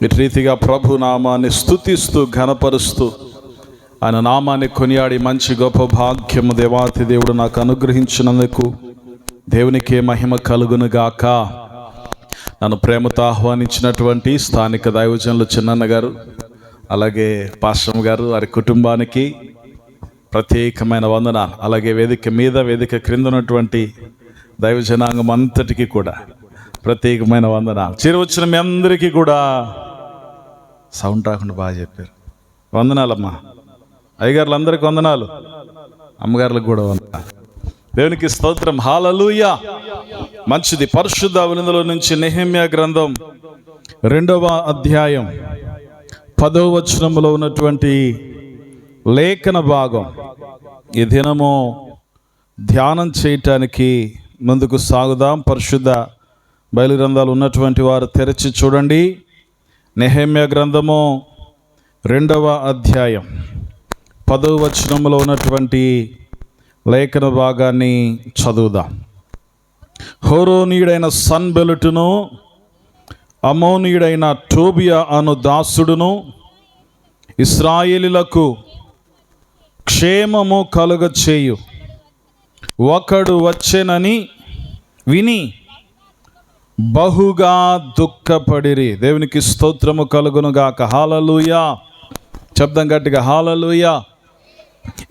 ఇటు రీతిగా ప్రభు నామాన్ని స్తుతిస్తూ ఘనపరుస్తూ ఆయన నామాన్ని కొనియాడి మంచి గొప్ప భాగ్యము దేవాతి దేవుడు నాకు అనుగ్రహించినందుకు దేవునికే మహిమ కలుగును గాక. నన్ను ప్రేమతో ఆహ్వానించినటువంటి స్థానిక దైవజనులు చిన్నన్న గారు, అలాగే పాస్టర్ గారు, వారి కుటుంబానికి ప్రత్యేకమైన వందనాలు. అలాగే వేదిక మీద వేదిక క్రింద ఉన్నటువంటి దైవజనాంగం అంతటికీ కూడా ప్రత్యేకమైన వందనాలు. చేరువచ్చిన మీ అందరికీ కూడా సౌండ్ రాకుండా బాగా చెప్పారు. వందనాలమ్మా. అయ్యగారులు అందరికీ వందనాలు, అమ్మగారులకు కూడా వందనాలు. దేవునికి స్తోత్రం. హల్లెలూయా. మంచిది. పరిశుద్ధ గ్రంథంలో నుంచి నెహెమ్యా గ్రంథం 2వ అధ్యాయం 10వ వచనంలో ఉన్నటువంటి లేఖన భాగం ఈ దినము ధ్యానం చేయటానికి ముందుకు సాగుదాం. పరిశుద్ధ బైబిల్ గ్రంథాలు ఉన్నటువంటి వారు తెరచి చూడండి. నెహెమ్యా గ్రంథము 2వ అధ్యాయం 10వ వచనంలో ఉన్నటువంటి లేఖన భాగాన్ని చదువుదాం. హోరోనీయుడైన సన్బెలటును అమ్మోనీయుడైన టోబియా అను దాసుడును ఇశ్రాయేలీయులకు క్షేమము కలుగచేయు ఒకడు వచ్చెనని విని బహుగా దుఃఖపడిరి. దేవునికి స్తోత్రము కలుగునుగాక. హల్లెలూయా. శబ్దం గట్టిగా హల్లెలూయా.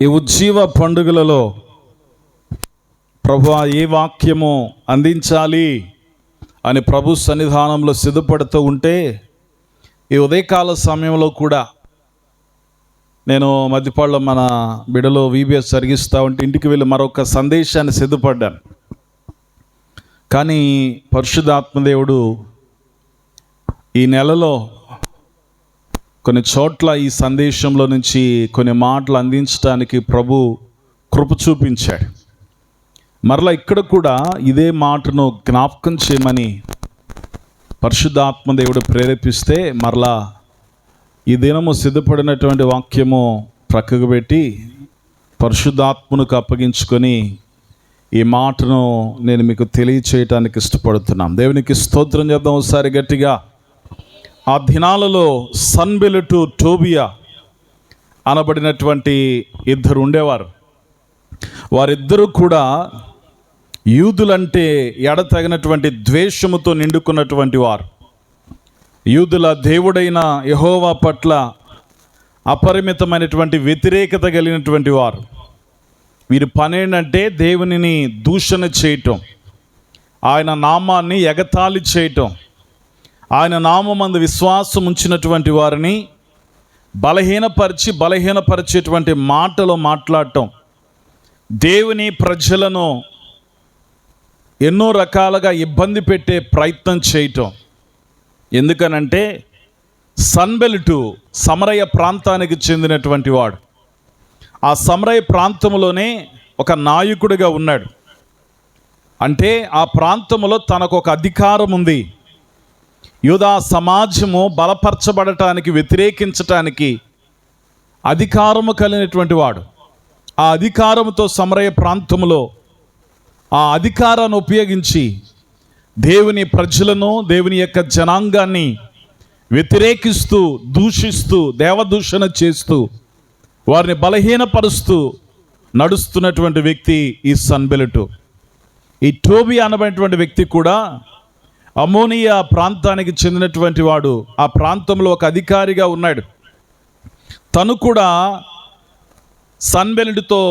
ఈ ఉజ్జీవ పండుగలలో ప్రభువా ఏ వాక్యము అందించాలి అని ప్రభు సన్నిధానంలో సిద్ధపడుతూ ఉంటే, ఈ ఉదయకాల సమయంలో కూడా నేను మధ్యపాడులో మన బిడలో VBS జరిగిస్తూ ఉంటే ఇంటికి వెళ్ళి మరొక సందేశాన్ని సిద్ధపడ్డాను. కానీ పరిశుద్ధాత్మదేవుడు ఈ నెలలో కొన్ని చోట్ల ఈ సందేశంలో నుంచి కొన్ని మాటలు అందించడానికి ప్రభు కృప చూపించాడు. మరలా ఇక్కడ కూడా ఇదే మాటను జ్ఞాపకం చేయమని పరిశుద్ధాత్మదేవుడు ప్రేరేపిస్తే, మరలా ఈ దినము సిద్ధపడినటువంటి వాక్యము ప్రక్కకు పెట్టి పరిశుద్ధాత్మకు అప్పగించుకొని ఈ మాటను నేను మీకు తెలియచేయటానికి ఇష్టపడుతున్నాను. దేవునికి స్తోత్రం చేద్దాం ఒకసారి గట్టిగా. ఆ దినాలలో సన్బెలటు, టోబియా అనబడినటువంటి ఇద్దరు ఉండేవారు. వారిద్దరూ కూడా యూదులంటే ఎడతగినటువంటి ద్వేషముతో నిండుకున్నటువంటి వారు. యూదుల దేవుడైన యెహోవా పట్ల అపరిమితమైనటువంటి వ్యతిరేకత కలిగినటువంటి వారు. వీరి పనేంటంటే దేవునిని దూషణ చేయటం, ఆయన నామాన్ని ఎగతాళి చేయటం, ఆయన నామమందు విశ్వాసం ఉంచినటువంటి వారిని బలహీనపరిచేటువంటి మాటలు మాట్లాడటం, దేవుని ప్రజలను ఎన్నో రకాలుగా ఇబ్బంది పెట్టే ప్రయత్నం చేయటం. ఎందుకనంటే సన్బెలటు సమరయ ప్రాంతానికి చెందినటువంటి వాడు. ఆ సమరయ ప్రాంతంలోనే ఒక నాయకుడిగా ఉన్నాడు. అంటే ఆ ప్రాంతంలో తనకు ఒక అధికారం ఉంది. యూదా సమాజము బలపరచబడటానికి, వ్యతిరేకించటానికి అధికారము కలిగినటువంటి వాడు. ఆ అధికారంతో సమరయ ప్రాంతంలో ఆ అధికారాన్ని ఉపయోగించి దేవుని ప్రజలను, దేవుని యొక్క జనాంగాన్ని వ్యతిరేకిస్తూ, దూషిస్తూ, దేవదూషణ చేస్తూ, వారిని బలహీనపరుస్తూ నడుస్తున్నటువంటి వ్యక్తి ఈ సన్బెలటు. ఈ టోబియా అనబడినటువంటి వ్యక్తి కూడా అమ్మోనియా ప్రాంతానికి చెందినటువంటి వాడు. ఆ ప్రాంతంలో ఒక అధికారిగా ఉన్నాడు. తను కూడా సన్బెలటుతో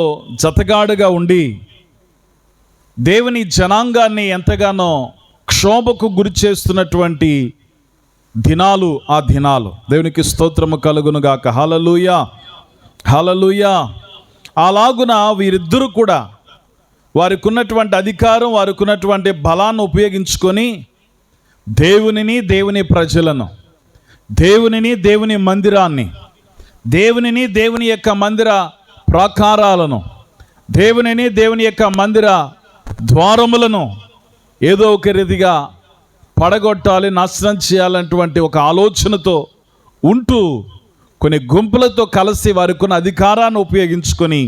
జతగాడుగా ఉండి దేవుని జనాంగాన్ని ఎంతగానో క్షోభకు గురి చేస్తున్నటువంటి దినాలు ఆ దినాలు. దేవునికి స్తోత్రము కలుగునుగాక. హల్లెలూయా, హల్లెలూయా. అలాగున వీరిద్దరూ కూడా వారికి ఉన్నటువంటి అధికారం, వారికి ఉన్నటువంటి బలాన్ని ఉపయోగించుకొని దేవునిని, దేవుని ప్రజలను, దేవునిని, దేవుని మందిరాన్ని, దేవునిని, దేవుని యొక్క మందిర ప్రాకారాలను, దేవునిని, దేవుని యొక్క మందిర ద్వారములను ఏదో ఒక రీతిగా పడగొట్టాలి, నాశనం చేయాలన్నటువంటి ఒక ఆలోచనతో ఉంటూ కొన్ని గుంపులతో కలిసి వారికి ఉన్న అధికారాన్ని ఉపయోగించుకొని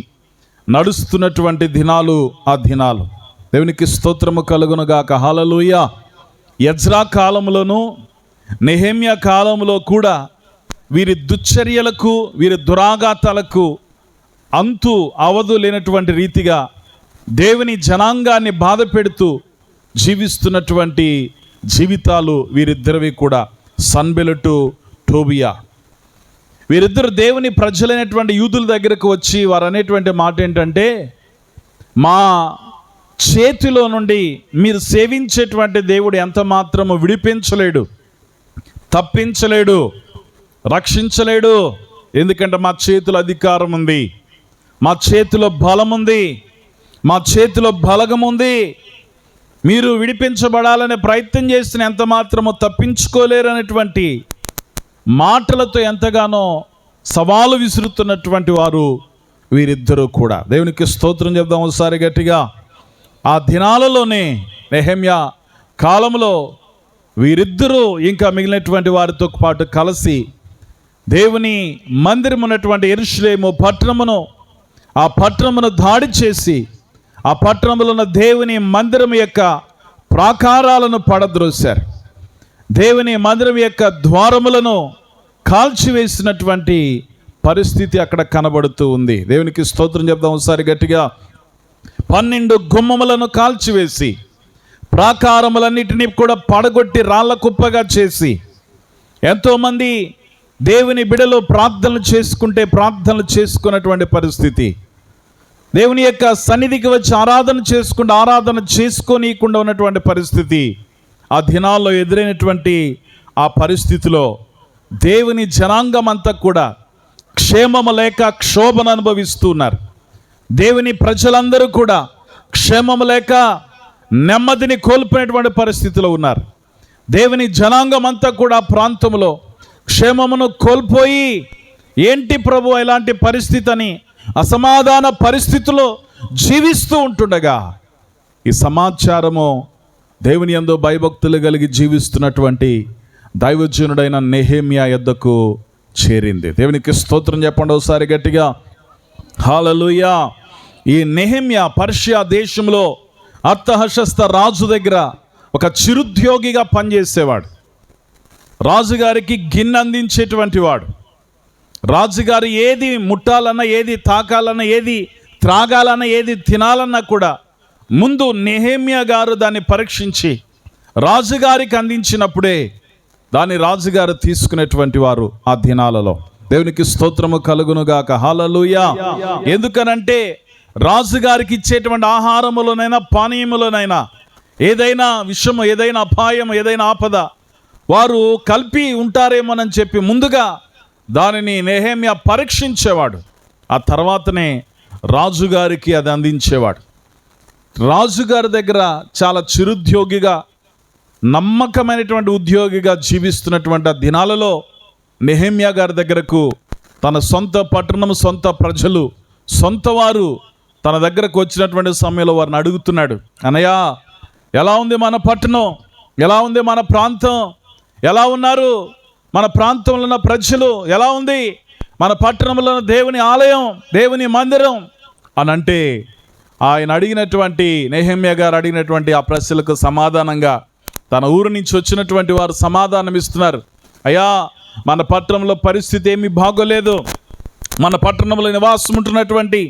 నడుస్తున్నటువంటి దినాలు ఆ దినాలు. దేవునికి స్తోత్రము కలుగునుగాక. హల్లెలూయా. ఎజ్రా కాలంలోను నెహెమ్యా కాలంలో కూడా వీరి దుశ్చర్యలకు, వీరి దురాఘాతాలకు అంతు అవధు లేనటువంటి రీతిగా దేవుని జనాంగాన్ని బాధ పెడుతూ జీవిస్తున్నటువంటి జీవితాలు వీరిద్దరివి కూడా. సన్బెలటు, టోబియా వీరిద్దరు దేవుని ప్రజలైనటువంటి యూదుల దగ్గరకు వచ్చి వారు అనేటువంటి మాట ఏంటంటే, మా చేతిలో నుండి మీరు సేవించేటువంటి దేవుడు ఎంత మాత్రము విడిపించలేడు, తప్పించలేడు, రక్షించలేడు. ఎందుకంటే మా చేతిలో అధికారం ఉంది, మా చేతిలో బలం ఉంది, మా చేతిలో బలగం ఉంది. మీరు విడిపించబడాలనే ప్రయత్నం చేసిన ఎంత మాత్రమో తప్పించుకోలేరు అనేటువంటి మాటలతో ఎంతగానో సవాలు విసురుతున్నటువంటి వారు వీరిద్దరూ కూడా. దేవునికి స్తోత్రం చెప్దాం ఒకసారి గట్టిగా. ఆ దినాలలోనే నెహెమ్యా కాలంలో వీరిద్దరూ ఇంకా మిగిలినటువంటి వారితో పాటు కలిసి దేవుని మందిరం ఉన్నటువంటి యెరూషలేము పట్టణమును, ఆ పట్టణమును దాడి చేసి ఆ పట్టణంలో ఉన్న దేవుని మందిరం యొక్క ప్రాకారాలను పడద్రోశారు. దేవుని మందిరం యొక్క ద్వారములను కాల్చివేసినటువంటి పరిస్థితి అక్కడ కనబడుతూ ఉంది. దేవునికి స్తోత్రం చెప్దాం ఒకసారి గట్టిగా. 12 గుమ్మములను కాల్చివేసి ప్రాకారములన్నిటినీ కూడా పడగొట్టి రాళ్ల కుప్పగా చేసి, ఎంతోమంది దేవుని బిడలో ప్రార్థనలు చేసుకున్నటువంటి పరిస్థితి, దేవుని యొక్క సన్నిధికి వచ్చి ఆరాధన చేసుకోనీయకుండా ఉన్నటువంటి పరిస్థితి, ఆ దినాల్లో ఎదురైనటువంటి ఆ పరిస్థితిలో దేవుని జనాంగం అంతా కూడా క్షేమము లేక క్షోభను అనుభవిస్తున్నారు. దేవుని ప్రజలందరూ కూడా క్షేమము లేక నెమ్మదిని కోల్పోయినటువంటి పరిస్థితిలో ఉన్నారు. దేవుని జనాంగం అంతా కూడా ప్రాంతంలో క్షేమమును కోల్పోయి, ఏంటి ప్రభు ఇలాంటి పరిస్థితి అని అసమాధాన పరిస్థితిలో జీవిస్తూ ఉంటుండగా ఈ సమాచారము దేవుని యందు భయభక్తులు కలిగి జీవిస్తున్నటువంటి దైవజనుడైన నెహెమ్యా యొద్దకు చేరింది. దేవునికి స్తోత్రం చెప్పండి ఒకసారి గట్టిగా. హల్లెలూయా. ఈ నెహెమ్యా పర్షియా దేశంలో అర్తహషస్త రాజు దగ్గర ఒక చిరుద్యోగిగా పనిచేసేవాడు. రాజుగారికి గిన్నె అందించేటువంటి వాడు. రాజుగారు ఏది ముట్టాలన్నా, ఏది తాకాలన్నా, ఏది త్రాగాలన్నా, ఏది తినాలన్నా కూడా ముందు నెహెమ్యా గారు దాన్ని పరీక్షించి రాజుగారికి అందించినప్పుడే దాన్ని రాజుగారు తీసుకునేటువంటి వారు ఆ దినాలలో. దేవునికి స్తోత్రము కలుగునుగాక. హల్లెలూయా. ఎందుకనంటే రాజుగారికి ఇచ్చేటువంటి ఆహారములోనైనా పానీయములోనైనా ఏదైనా విషము, ఏదైనా అపాయం, ఏదైనా ఆపద వారు కలిపి ఉంటారేమోనని చెప్పి ముందుగా దానిని నెహెమ్యా పరీక్షించేవాడు. ఆ తర్వాతనే రాజుగారికి అది అందించేవాడు. రాజుగారి దగ్గర చాలా చిరుద్యోగిగా, నమ్మకమైనటువంటి ఉద్యోగిగా జీవిస్తున్నటువంటి ఆ దినాలలో నెహెమ్యా గారి దగ్గరకు తన సొంత పట్టణం, సొంత ప్రజలు, సొంత వారు తన దగ్గరకు వచ్చినటువంటి సమయంలో వారిని అడుగుతున్నాడు, అన్నయ్య ఎలా ఉంది మన పట్టణం, ఎలా ఉంది మన ప్రాంతం, ఎలా ఉన్నారు మన ప్రాంతంలో ఉన్న ప్రజలు, ఎలా ఉంది మన పట్టణంలో ఉన్న దేవుని ఆలయం, దేవుని మందిరం అని అంటే ఆయన అడిగినటువంటి, నెహెమ్యా గారు అడిగినటువంటి ఆ ప్రశ్నలకు సమాధానంగా తన ఊరు నుంచి వచ్చినటువంటి వారు సమాధానం ఇస్తున్నారు. అయ్యా, మన పట్టణంలో పరిస్థితి ఏమీ బాగోలేదు, మన పట్టణంలో నివాసం ఉంటున్నటువంటి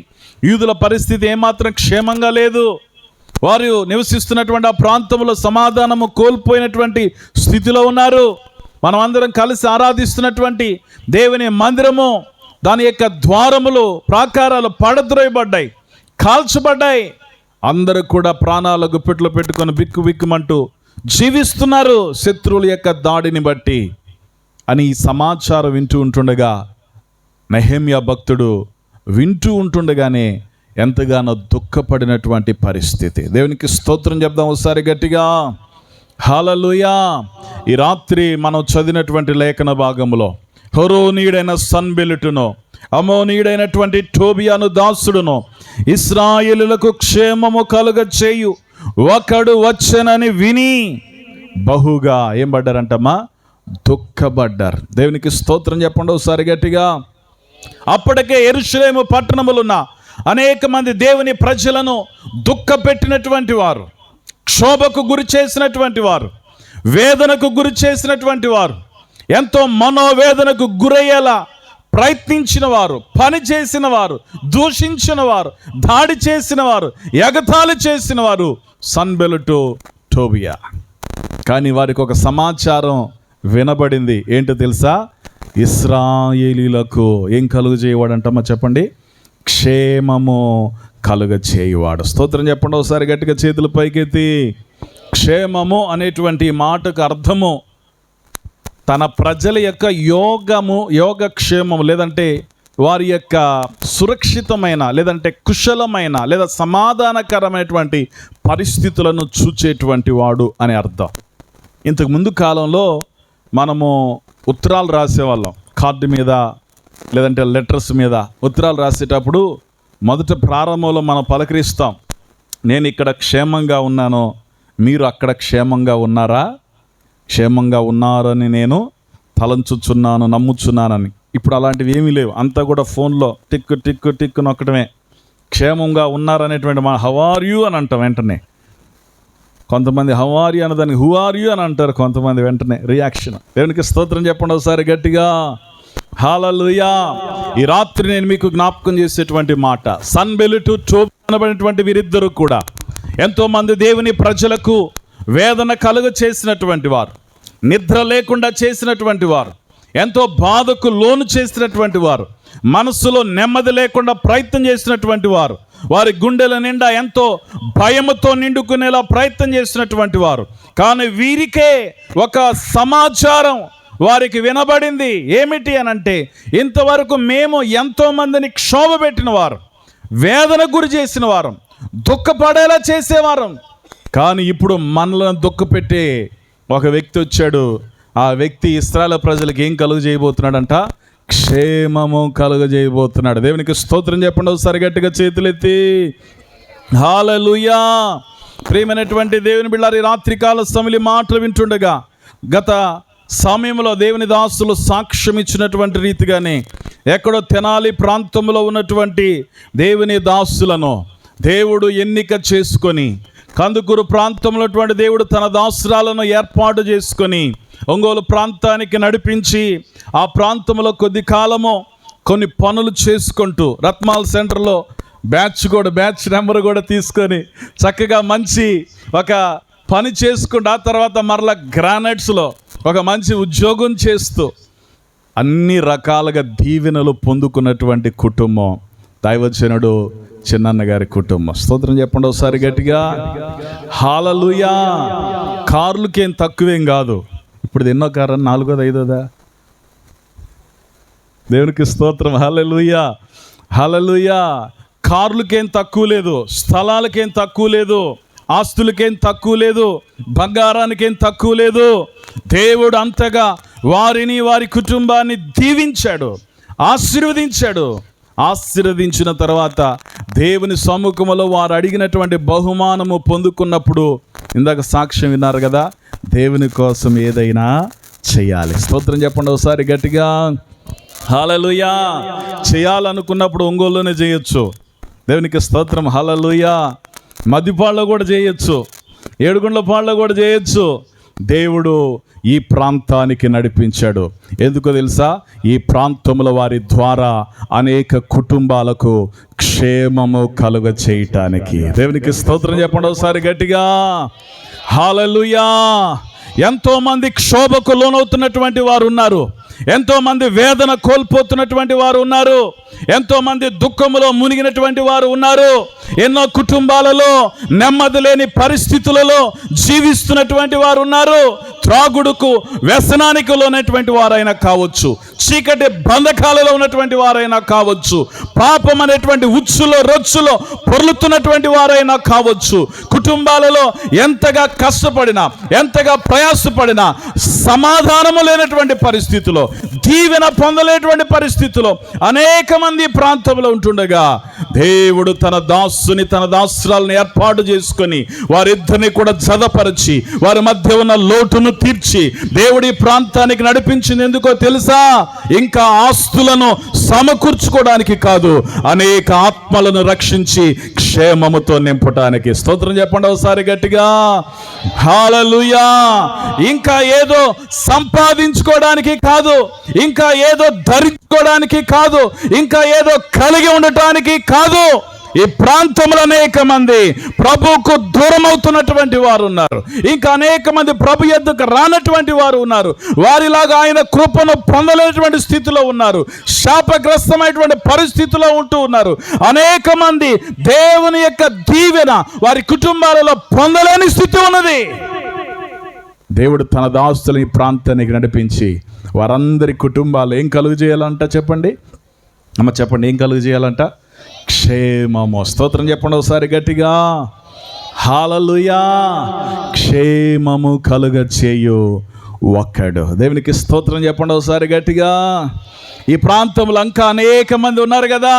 యూదుల పరిస్థితి ఏమాత్రం క్షేమంగా లేదు, వారు నివసిస్తున్నటువంటి ఆ ప్రాంతంలో సమాధానము కోల్పోయినటువంటి స్థితిలో ఉన్నారు. మనం అందరం కలిసి ఆరాధిస్తున్నటువంటి దేవుని మందిరము, దాని యొక్క ద్వారములు, ప్రాకారాలు పడద్రోయబడ్డాయి, కాల్చబడ్డాయి. అందరూ కూడా ప్రాణాల గుప్పెట్లో పెట్టుకొని బిక్కు బిక్కుమంటూ జీవిస్తున్నారు శత్రువుల యొక్క దాడిని బట్టి అని ఈ సమాచారం వింటూ ఉంటుండగా నెహెమ్యా భక్తుడు వింటూ ఉంటుండగానే ఎంతగానో దుఃఖపడినటువంటి పరిస్థితి. దేవునికి స్తోత్రం చెప్దాం ఒకసారి గట్టిగా. హల్లెలూయా. ఈ రాత్రి మనం చదివినటువంటి లేఖన భాగంలో హోరోనీయుడైన సన్బెలటును, అమోనీయుడైనటువంటి టోబియాను దాసుడును ఇశ్రాయేలులకు క్షేమము కలుగ చేయు ఒకడు వచ్చనని విని బహుగా ఏం పడ్డారంటమ్మా? దుఃఖపడ్డారు. దేవునికి స్తోత్రం చెప్పండి ఒకసారి గట్టిగా. అప్పటికే యెరూషలేము పట్టణములో ఉన్న అనేక మంది దేవుని ప్రజలను దుఃఖపెట్టినటువంటి వారు, క్షోభకు గురి చేసినటువంటి వారు, వేదనకు గురి చేసినటువంటి వారు, ఎంతో మనోవేదనకు గురయ్యేలా ప్రయత్నించిన వారు, పని చేసిన వారు, దూషించిన వారు, దాడి చేసిన వారు, ఎగతాళి చేసిన వారు సన్బెలటు, టోబియా. కానీ వారికి ఒక సమాచారం వినబడింది. ఏంటో తెలుసా? ఇశ్రాయేలీలకు ఏం కలుగ చేయవాడంటమ్మా చెప్పండి? క్షేమము కలుగ చేయువాడు. స్తోత్రం చెప్పండి ఒకసారి గట్టిగా, చేతులు పైకెత్తి. క్షేమము అనేటువంటి మాటకు అర్థము తన ప్రజల యొక్క యోగక్షేమము, లేదంటే వారి యొక్క సురక్షితమైన, లేదంటే కుశలమైన, లేదా సమాధానకరమైనటువంటి పరిస్థితులను చూచేటువంటి వాడు అని అర్థం. ఇంతకు ముందు కాలంలో మనము ఉత్తరాలు రాసేవాళ్ళం, కార్డు మీద లేదంటే లెటర్స్ మీద ఉత్తరాలు రాసేటప్పుడు మొదట ప్రారంభంలో మనం పలకరిస్తాం, నేను ఇక్కడ క్షేమంగా ఉన్నాను, మీరు అక్కడ క్షేమంగా ఉన్నారా? క్షేమంగా ఉన్నారని నేను తలంచుచున్నాను, నమ్ముచున్నానని. ఇప్పుడు అలాంటివి ఏమీ లేవు, అంతా కూడా ఫోన్లో టిక్కు టిక్కు టిక్కు నొక్కడమే. క్షేమంగా ఉన్నారనేటువంటి మా హౌ ఆర్ యూ అని అంటాం వెంటనే. కొంతమంది హౌ ఆర్ యూ అన్నదాన్ని హూ ఆర్ యూ అని అంటారు, కొంతమంది వెంటనే రియాక్షన్. దేవునికి స్తోత్రం చెప్పండి ఒకసారి గట్టిగా, హల్లెలూయా. ఈ రాత్రి నేను మీకు జ్ఞాపకం చేసేటువంటి మాట, సన్బెలటు, టోబియా అనబడినటువంటి వీరిద్దరూ కూడా ఎంతోమంది దేవుని ప్రజలకు వేదన కలుగ చేసినటువంటి వారు, నిద్ర లేకుండా చేసినటువంటి వారు, ఎంతో బాధకు లోను చేసినటువంటి వారు, మనసులో నెమ్మది లేకుండా ప్రయత్నం చేసినటువంటి వారు, వారి గుండెల నిండా ఎంతో భయముతో నిండుకునేలా ప్రయత్నం చేసినటువంటి వారు. కానీ వీరికే ఒక సమాచారం వారికి వినబడింది. ఏమిటి అని అంటే, ఇంతవరకు మేము ఎంతోమందిని క్షోభ పెట్టిన వారు, వేదన గురి చేసిన వారం, దుఃఖపడేలా చేసేవారం, కానీ ఇప్పుడు మనలను దుఃఖపెట్టే ఒక వ్యక్తి వచ్చాడు. ఆ వ్యక్తి ఇశ్రాయేలు ప్రజలకు ఏం కలుగ చేయబోతున్నాడంట? క్షేమము కలుగ చేయబోతున్నాడు. దేవునికి స్తోత్రం చెప్పండి ఒకసారి గట్టిగా, చేతులెత్తి. హల్లెలూయా. ప్రియమైనటువంటి దేవుని బిడ్డలారా, ఈ రాత్రికాల సమయంలో మాటలు వింటుండగా గత సమయంలో దేవుని దాసులు సాక్ష్యం ఇచ్చినటువంటి రీతిగానే ఎక్కడో తెనాలి ప్రాంతంలో ఉన్నటువంటి దేవుని దాసులను దేవుడు ఎన్నిక చేసుకొని, కందుకూరు ప్రాంతంలో దేవుడు తన దాసురాలను ఏర్పాటు చేసుకొని ఒంగోలు ప్రాంతానికి నడిపించి, ఆ ప్రాంతంలో కొద్ది కాలము కొన్ని పనులు చేసుకుంటూ, రత్మాల్ సెంటర్లో బ్యాచ్ నెంబర్ కూడా తీసుకొని చక్కగా మంచి ఒక పని చేసుకుంటూ, ఆ తర్వాత మరలా గ్రానైట్స్లో ఒక మంచి ఉద్యోగం చేస్తూ అన్ని రకాలుగా దీవెనలు పొందుకున్నటువంటి కుటుంబం దైవజనుడు చిన్నన్న గారి కుటుంబం. స్తోత్రం చెప్పండి ఒకసారి గట్టిగా, హల్లెలూయా. కార్లకేం తక్కువేం కాదు. ఇప్పుడు ఎన్నో కారు? 4వ 5వదా? దేవునికి స్తోత్రం, హల్లెలూయా, హల్లెలూయా. కార్లకేం తక్కువ లేదు, స్థలాలకేం తక్కువ లేదు, ఆస్తులకేం తక్కువ లేదు, బంగారానికేం తక్కువ లేదు. దేవుడు అంతగా వారిని, వారి కుటుంబాన్ని దీవించాడు, ఆశీర్వదించాడు. ఆశీర్వదించిన తర్వాత దేవుని సముఖంలో వారు అడిగినటువంటి బహుమానము పొందుకున్నప్పుడు, ఇందాక సాక్ష్యం విన్నారు కదా, దేవుని కోసం ఏదైనా చేయాలి. స్తోత్రం చెప్పండి ఒకసారి గట్టిగా, హల్లెలూయా. చేయాలనుకున్నప్పుడు ఒంగోలులోనే చేయొచ్చు. దేవునికి స్తోత్రం, హల్లెలూయా. మద్దిపాడులో కూడా చేయొచ్చు, ఏడుగుండ్లపాడులో కూడా చేయొచ్చు. దేవుడు ఈ ప్రాంతానికి నడిపించాడు. ఎందుకో తెలుసా? ఈ ప్రాంతంలో వారి ద్వారా అనేక కుటుంబాలకు క్షేమము కలుగ చేయటానికి. దేవునికి స్తోత్రం చెప్పండి ఒకసారి గట్టిగా, హల్లెలూయా. ఎంతోమంది క్షోభకు లోనవుతున్నటువంటి వారు ఉన్నారు, ఎంతోమంది వేదన కోల్పోతున్నటువంటి వారు ఉన్నారు, ఎంతోమంది దుఃఖములో మునిగినటువంటి వారు ఉన్నారు, ఎన్నో కుటుంబాలలో నెమ్మది లేని పరిస్థితులలో జీవిస్తున్నటువంటి వారు ఉన్నారు. త్రాగుడుకు వ్యసనానికి లోనటువంటి వారైనా కావచ్చు, చీకటి బంధకాలలో ఉన్నటువంటి వారైనా కావచ్చు, పాపం అనేటువంటి ఉచ్చులో రొచ్చులో పొర్లుతున్నటువంటి వారైనా కావచ్చు. కుటుంబాలలో ఎంతగా కష్టపడినా, ఎంతగా ప్రయాసపడినా సమాధానము లేనటువంటి పరిస్థితిలో, దీవెన పొందలేటువంటి పరిస్థితిలో అనేక మంది ప్రాంతంలో ఉంటుండగా దేవుడు తన దాసుని, తన దాసురాలను ఏర్పాటు చేసుకొని వారిద్దరిని కూడా జతపరిచి వారి మధ్య ఉన్న లోటును అప్పులను తీర్చి దేవుడి ప్రాంతానికి నడిపించింది ఎందుకో తెలుసా? ఇంకా ఆస్తులను సమకూర్చుకోవడానికి కాదు, అనేక ఆత్మలను రక్షించి క్షేమముతో నింపటానికి. స్తోత్రం చెప్పండి ఒకసారి గట్టిగా, హల్లెలూయా. ఇంకా ఏదో సంపాదించుకోవడానికి కాదు, ఇంకా ఏదో ధరించుకోవడానికి కాదు, ఇంకా ఏదో కలిగి ఉండటానికి కాదు. ఈ ప్రాంతంలో అనేక మంది ప్రభువుకు దూరం అవుతున్నటువంటి వారు ఉన్నారు. ఇంకా అనేక మంది ప్రభు యొద్దకు రానటువంటి వారు ఉన్నారు. వారిలాగా ఆయన కృపను పొందలేనటువంటి స్థితిలో ఉన్నారు. శాపగ్రస్తమైనటువంటి పరిస్థితిలో ఉంటూ ఉన్నారు. అనేక మంది దేవుని యొక్క దీవెన వారి కుటుంబాలలో పొందలేని స్థితి ఉన్నది. దేవుడు తన దాసులను ఈ ప్రాంతానికి నడిపించి వారందరి కుటుంబాలు ఏం కలుగు చేయాలంట? చెప్పండి అమ్మ, చెప్పండి, ఏం కలుగు చేయాలంట? క్షేమము. స్తోత్రం చెప్పండి ఒకసారి గట్టిగా, హల్లెలూయా. క్షేమము కలుగ చేయు ఒక్కడు. దేవునికి స్తోత్రం చెప్పండి ఒకసారి గట్టిగా. ఈ ప్రాంతంలో ఇంకా అనేక మంది ఉన్నారు కదా,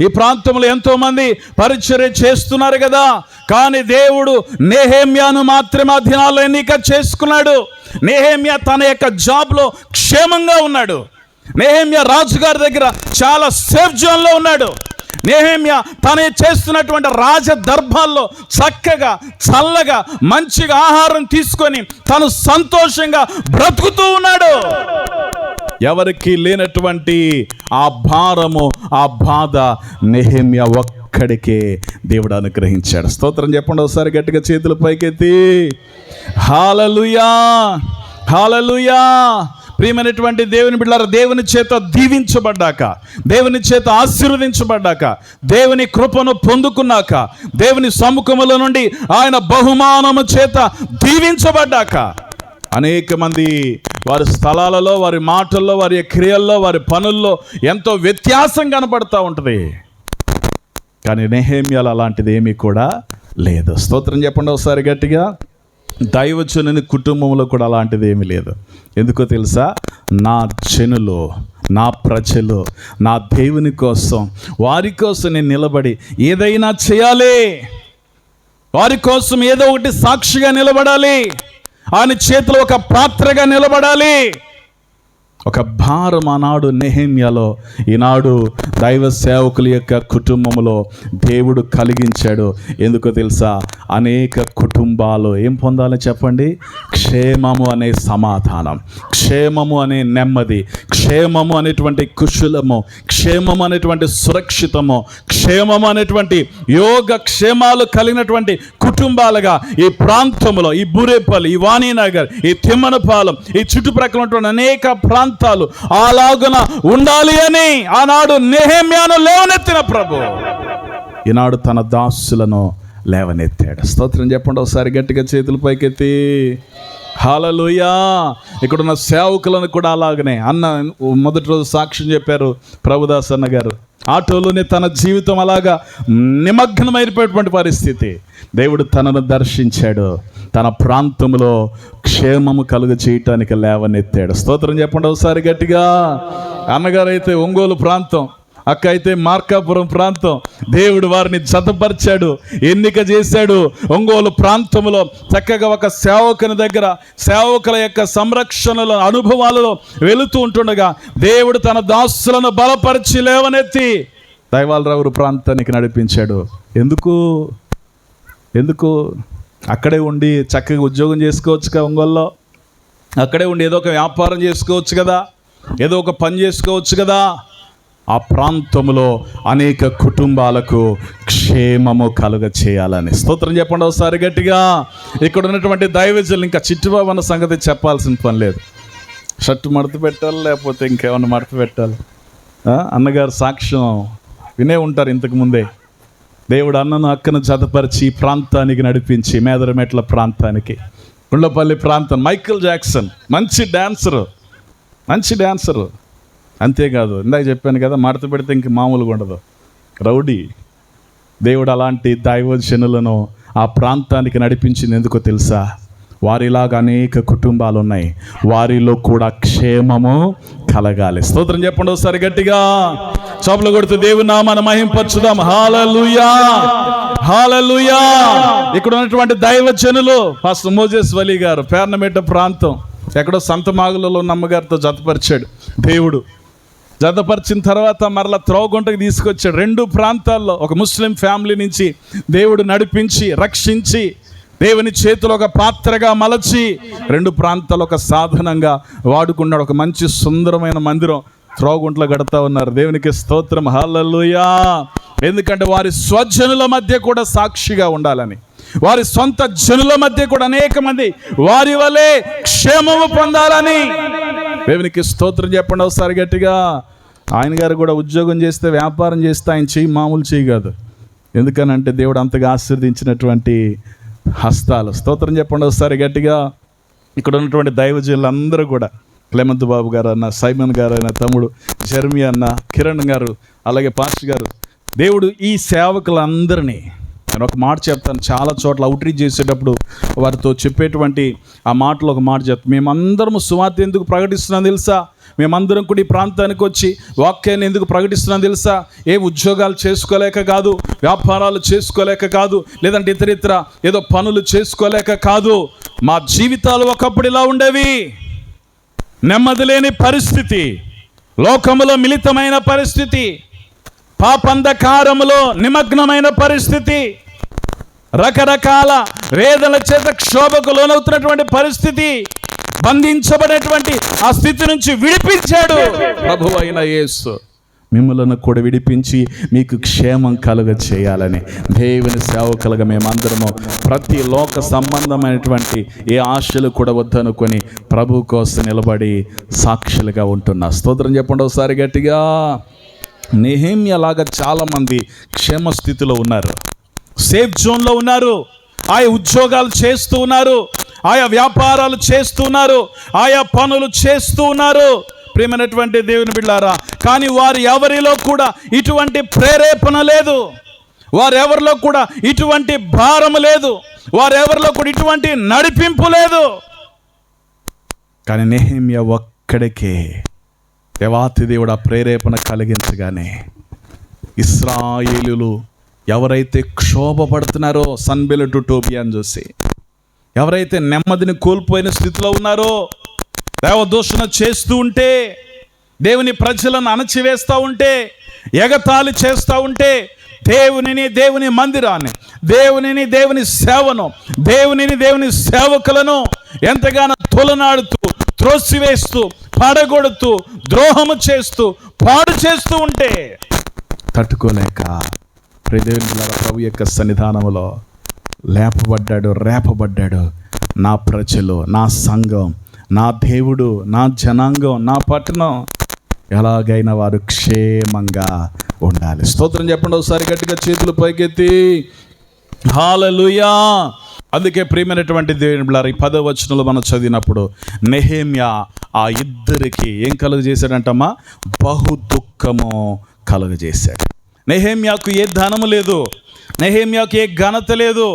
ఈ ప్రాంతంలో ఎంతో మంది పరిచర్య చేస్తున్నారు కదా. కానీ దేవుడు నెహెమ్యాను మాత్రమే ఆ దినాల్లో ఎన్నిక చేసుకున్నాడు. నెహెమ్యా తన యొక్క జాబ్లో క్షేమంగా ఉన్నాడు. నెహెమ్యా రాజుగారి దగ్గర చాలా సేఫ్ జోన్లో ఉన్నాడు. నెహెమ్యా తను చేస్తున్నటువంటి రాజ దర్బాల్లో చక్కగా చల్లగా మంచిగా ఆహారం తీసుకొని తను సంతోషంగా బ్రతుకుతూ ఉన్నాడు. ఎవరికి లేనటువంటి ఆ భారము, ఆ బాధ నెహెమ్యా ఒక్కడికే దేవుడు అనుగ్రహించాడు. స్తోత్రం చెప్పండి ఒకసారి గట్టిగా, చేతుల పైకెత్తి, హల్లెలూయా, హల్లెలూయా. ప్రియమైనటువంటి దేవుని బిడ్డలారా, దేవుని చేత దీవించబడ్డాక, దేవుని చేత ఆశీర్వదించబడ్డాక, దేవుని కృపను పొందుకున్నాక, దేవుని సముఖముల నుండి ఆయన బహుమానము చేత దీవించబడ్డాక అనేక మంది వారి స్థలాలలో, వారి మాటల్లో, వారి క్రియల్లో, వారి పనుల్లో ఎంతో వ్యత్యాసం కనబడుతూ ఉంటుంది. కానీ నెహెమ్యాలో అలాంటిది ఏమీ కూడా లేదు. స్తోత్రం చెప్పండి ఒకసారి గట్టిగా. దైవజనుని కుటుంబంలో కూడా అలాంటిది ఏమీ లేదు. ఎందుకో తెలుసా? నా జనులు, నా ప్రజలు, నా దేవుని కోసం, వారి కోసం నేను నిలబడి ఏదైనా చేయాలి, వారి కోసం ఏదో ఒకటి సాక్షిగా నిలబడాలి, ఆయన చేతిలో ఒక పాత్రగా నిలబడాలి. ఒక భారం ఆనాడు నెహెమ్యాలో, ఈనాడు దైవ సేవకుల యొక్క కుటుంబంలో దేవుడు కలిగించాడు. ఎందుకో తెలుసా? అనేక కుటుంబాలు ఏం పొందాలని చెప్పండి? క్షేమము అనే సమాధానం, క్షేమము అనే నెమ్మది, క్షేమము అనేటువంటి కుశలము, క్షేమము అనేటువంటి సురక్షితము, క్షేమము అనేటువంటి యోగ క్షేమాలు కలిగినటువంటి కుటుంబాలుగా ఈ ప్రాంతంలో, ఈ బూరేపల్లి, ఈ వాణినగర్, ఈ తిమ్మనపాలెం, ఈ చుట్టుప్రక్కల ఉన్నటువంటి అనేక ప్రాంతాలు అలాగున ఉండాలి అని ఆనాడు నెహెమ్యాను లేవనెత్తిన ప్రభు ఈనాడు తన దాసులను లేవనెత్తాడు. స్తోత్రం చెప్పండి ఒకసారి గట్టిగా, చేతుల పైకెత్తి, హల్లెలూయా. ఇక్కడున్న సేవకులను కూడా అలాగనే అన్న మొదటి రోజు సాక్ష్యం చెప్పారు ప్రభుదాస్ అన్న గారు. ఆటోలోనే తన జీవితం అలాగా నిమగ్నమైపోయేటువంటి పరిస్థితి. దేవుడు తనను దర్శించాడు, తన ప్రాంతంలో క్షేమము కలుగ చేయటానికి లేవనెత్తాడు. స్తోత్రం చెప్పండి ఒకసారి గట్టిగా. అన్నగారు అయితే ఒంగోలు ప్రాంతం, అక్క అయితే మార్కాపురం ప్రాంతం. దేవుడు వారిని జతపరిచాడు, ఎన్నిక చేశాడు. ఒంగోలు ప్రాంతంలో చక్కగా ఒక సేవకుని దగ్గర సేవకుల యొక్క సంరక్షణలో అనుభవాలలో వెళుతూ ఉంటుండగా దేవుడు తన దాసులను బలపరిచి లేవనెత్తి దైవాలరావు ప్రాంతానికి నడిపించాడు. ఎందుకు అక్కడే ఉండి చక్కగా ఉద్యోగం చేసుకోవచ్చుగా, ఒంగోలులో అక్కడే ఉండి ఏదో ఒక వ్యాపారం చేసుకోవచ్చు కదా, ఏదో ఒక పని చేసుకోవచ్చు కదా. ఆ ప్రాంతంలో అనేక కుటుంబాలకు క్షేమము కలుగ చేయాలని. స్తోత్రం చెప్పండి ఒకసారి గట్టిగా. ఇక్కడ ఉన్నటువంటి దైవజనులు ఇంకా చిట్టుబాబు అన్న సంగతి చెప్పాల్సిన పని లేదు. షర్టు మడత పెట్టాలి, లేకపోతే ఇంకేమన్నా మడత పెట్టాలి. అన్నగారు సాక్ష్యం వినే ఉంటారు ఇంతకుముందే. దేవుడు అన్నను అక్కను జతపరిచి ప్రాంతానికి నడిపించి, మేదరమెట్ల ప్రాంతానికి, గుండ్లపల్లి ప్రాంతం. మైకేల్ జాక్సన్ మంచి డాన్సరు. అంతేకాదు, ఇందాక చెప్పాను కదా, మడత పెడితే ఇంక మామూలుగా ఉండదు, రౌడీ. దేవుడు అలాంటి దైవజనులను ఆ ప్రాంతానికి నడిపించింది ఎందుకో తెలుసా? వారిలాగా అనేక కుటుంబాలు ఉన్నాయి, వారిలో కూడా క్షేమము కలగాలి. స్తోత్రం చెప్పండి ఒకసారి గట్టిగా. చప్పలు కొడుతూ దేవుని నామాన్ని మహింపరచుదాం. హల్లెలూయా, హల్లెలూయా. ఇక్కడ ఉన్నటువంటి దైవజనులు పాస్టర్ మోజెస్ వలీ గారు, పేర్నమెట్ట ప్రాంతం, ఎక్కడో సంతమాగులలో ఉన్న అమ్మగారితో జతపరిచాడు దేవుడు. జతపరిచిన తర్వాత మరలా త్రోవగుంటకు తీసుకొచ్చాడు. 2 ప్రాంతాల్లో ఒక ముస్లిం ఫ్యామిలీ నుంచి దేవుడు నడిపించి రక్షించి దేవుని చేతిలో ఒక పాత్రగా మలచి 2 ప్రాంతాలు ఒక సాధనంగా వాడుకున్నాడు. ఒక మంచి సుందరమైన మందిరం త్రోవగుంటలో కడతా ఉన్నారు. దేవునికి స్తోత్రం, హల్లెలూయా. ఎందుకంటే వారి స్వజనుల మధ్య కూడా సాక్షిగా ఉండాలని, వారి సొంత జనుల మధ్య కూడా అనేక మంది వారి వలె క్షేమము పొందాలని. దేవునికి స్తోత్రం చెప్పండి ఒకసారి గట్టిగా. ఆయన గారు కూడా ఉద్యోగం చేస్తే, వ్యాపారం చేస్తే ఆయన చెయ్యి మామూలు చెయ్యి కాదు. ఎందుకనంటే దేవుడు అంతగా ఆశీర్వదించినటువంటి హస్తాలు. స్తోత్రం చెప్పండి ఒకసారి గట్టిగా. ఇక్కడ ఉన్నటువంటి దైవజనులందరూ కూడా, క్లెమంత్ బాబు గారు అన్న, సైమన్ గారు అన్న, తమ్ముడు జర్మి అన్న, కిరణ్ గారు, అలాగే పాస్టర్ గారు, దేవుడు ఈ సేవకులందరినీ, నేను ఒక మాట చెప్తాను, చాలా చోట్ల అవుట్రీచ్ చేసేటప్పుడు వారితో చెప్పేటువంటి ఆ మాటలో ఒక మాట చెప్తాను. మేమందరం సువార్త ఎందుకు ప్రకటిస్తున్నాం తెలుసా? మేమందరం కూడా ఈ ప్రాంతానికి వచ్చి వాక్యాన్ని ఎందుకు ప్రకటిస్తున్నాం తెలుసా? ఏ ఉద్యోగాలు చేసుకోలేక కాదు, వ్యాపారాలు చేసుకోలేక కాదు, లేదంటే ఇతరితర ఏదో పనులు చేసుకోలేక కాదు. మా జీవితాలు ఒకప్పుడు ఇలా ఉండేవి. నెమ్మది లేని పరిస్థితి, లోకములో మిళితమైన పరిస్థితి, పాపంధకారములో నిమగ్నమైన పరిస్థితి, రకరకాల వేదన చేత క్షోభకు లోనవుతున్నటువంటి పరిస్థితి, బంధించబడినటువంటి ఆ స్థితి నుంచి విడిపించాడు ప్రభువు అయిన యేసు. మిమ్మల్ని కూడా విడిపించి మీకు క్షేమం కలుగ చేయాలని దేవుని సేవకులుగా మేమందరము ప్రతి లోక సంబంధమైనటువంటి ఏ ఆశలు కూడా వద్దనుకొని ప్రభు కోసం నిలబడి సాక్షులుగా ఉంటున్నా. స్తోత్రం చెప్పండి ఒకసారి గట్టిగా. నెహెమ్యాలాగా చాలామంది క్షేమ స్థితిలో ఉన్నారు, సేఫ్ జోన్లో ఉన్నారు, ఆయా ఉద్యోగాలు చేస్తూ ఉన్నారు, ఆయా వ్యాపారాలు చేస్తూ ఉన్నారు, ఆయా పనులు చేస్తూ ఉన్నారు. ప్రియమైనటువంటి దేవుని బిడ్డలారా, కానీ వారు ఎవరిలో కూడా ఇటువంటి ప్రేరేపణ లేదు, వారెవరిలో కూడా ఇటువంటి భారం లేదు, వారెవరిలో కూడా ఇటువంటి నడిపింపు లేదు. కానీ నెహెమ్యా ఒక్కడికే దేవాతి దేవుడు ఆ ప్రేరేపణ కలిగించగానే ఇశ్రాయేలులు ఎవరైతే క్షోభపడుతున్నారో, సన్బెలటు టోబియాని చూసి, ఎవరైతే నెమ్మదిని కోల్పోయిన స్థితిలో ఉన్నారో, దేవదూషణ చేస్తూ ఉంటే, దేవుని ప్రజలను అణచివేస్తూ ఉంటే, ఎగతాళి చేస్తూ ఉంటే, దేవుని మందిరాన్ని, దేవుని సేవను, దేవుని సేవకులను ఎంతగానో తొలనాడుతూ, త్రోసివేస్తూ, పడగొడుతూ, ద్రోహము చేస్తూ, పాడు చేస్తూ ఉంటే తట్టుకోలేక ప్రభు యొక్క సన్నిధానములో రేపబడ్డాడు. నా ప్రజలు, నా సంఘం, నా దేవుడు, నా జనాంగం, నా పట్టణం ఎలాగైనా వారు క్షేమంగా ఉండాలి. స్తోత్రం చెప్పండి ఒకసారి గట్టిగా, చేతులు పైకెత్తి. హల్లెలూయా. అందుకే ప్రియమైనటువంటి దేవుని బిడ్డలారా, ఈ 10వ వచనంలో మనం చదివినప్పుడు నెహెమ్యా ఆ ఇద్దరికి ఏం కలుగజేశాడంటమ్మా? బహు దుఃఖము కలుగజేశాడు. నెహెమ్యాకు ఏ ధనము లేదు, నెహెమ్యాకు ఏ ఘనత లేదు,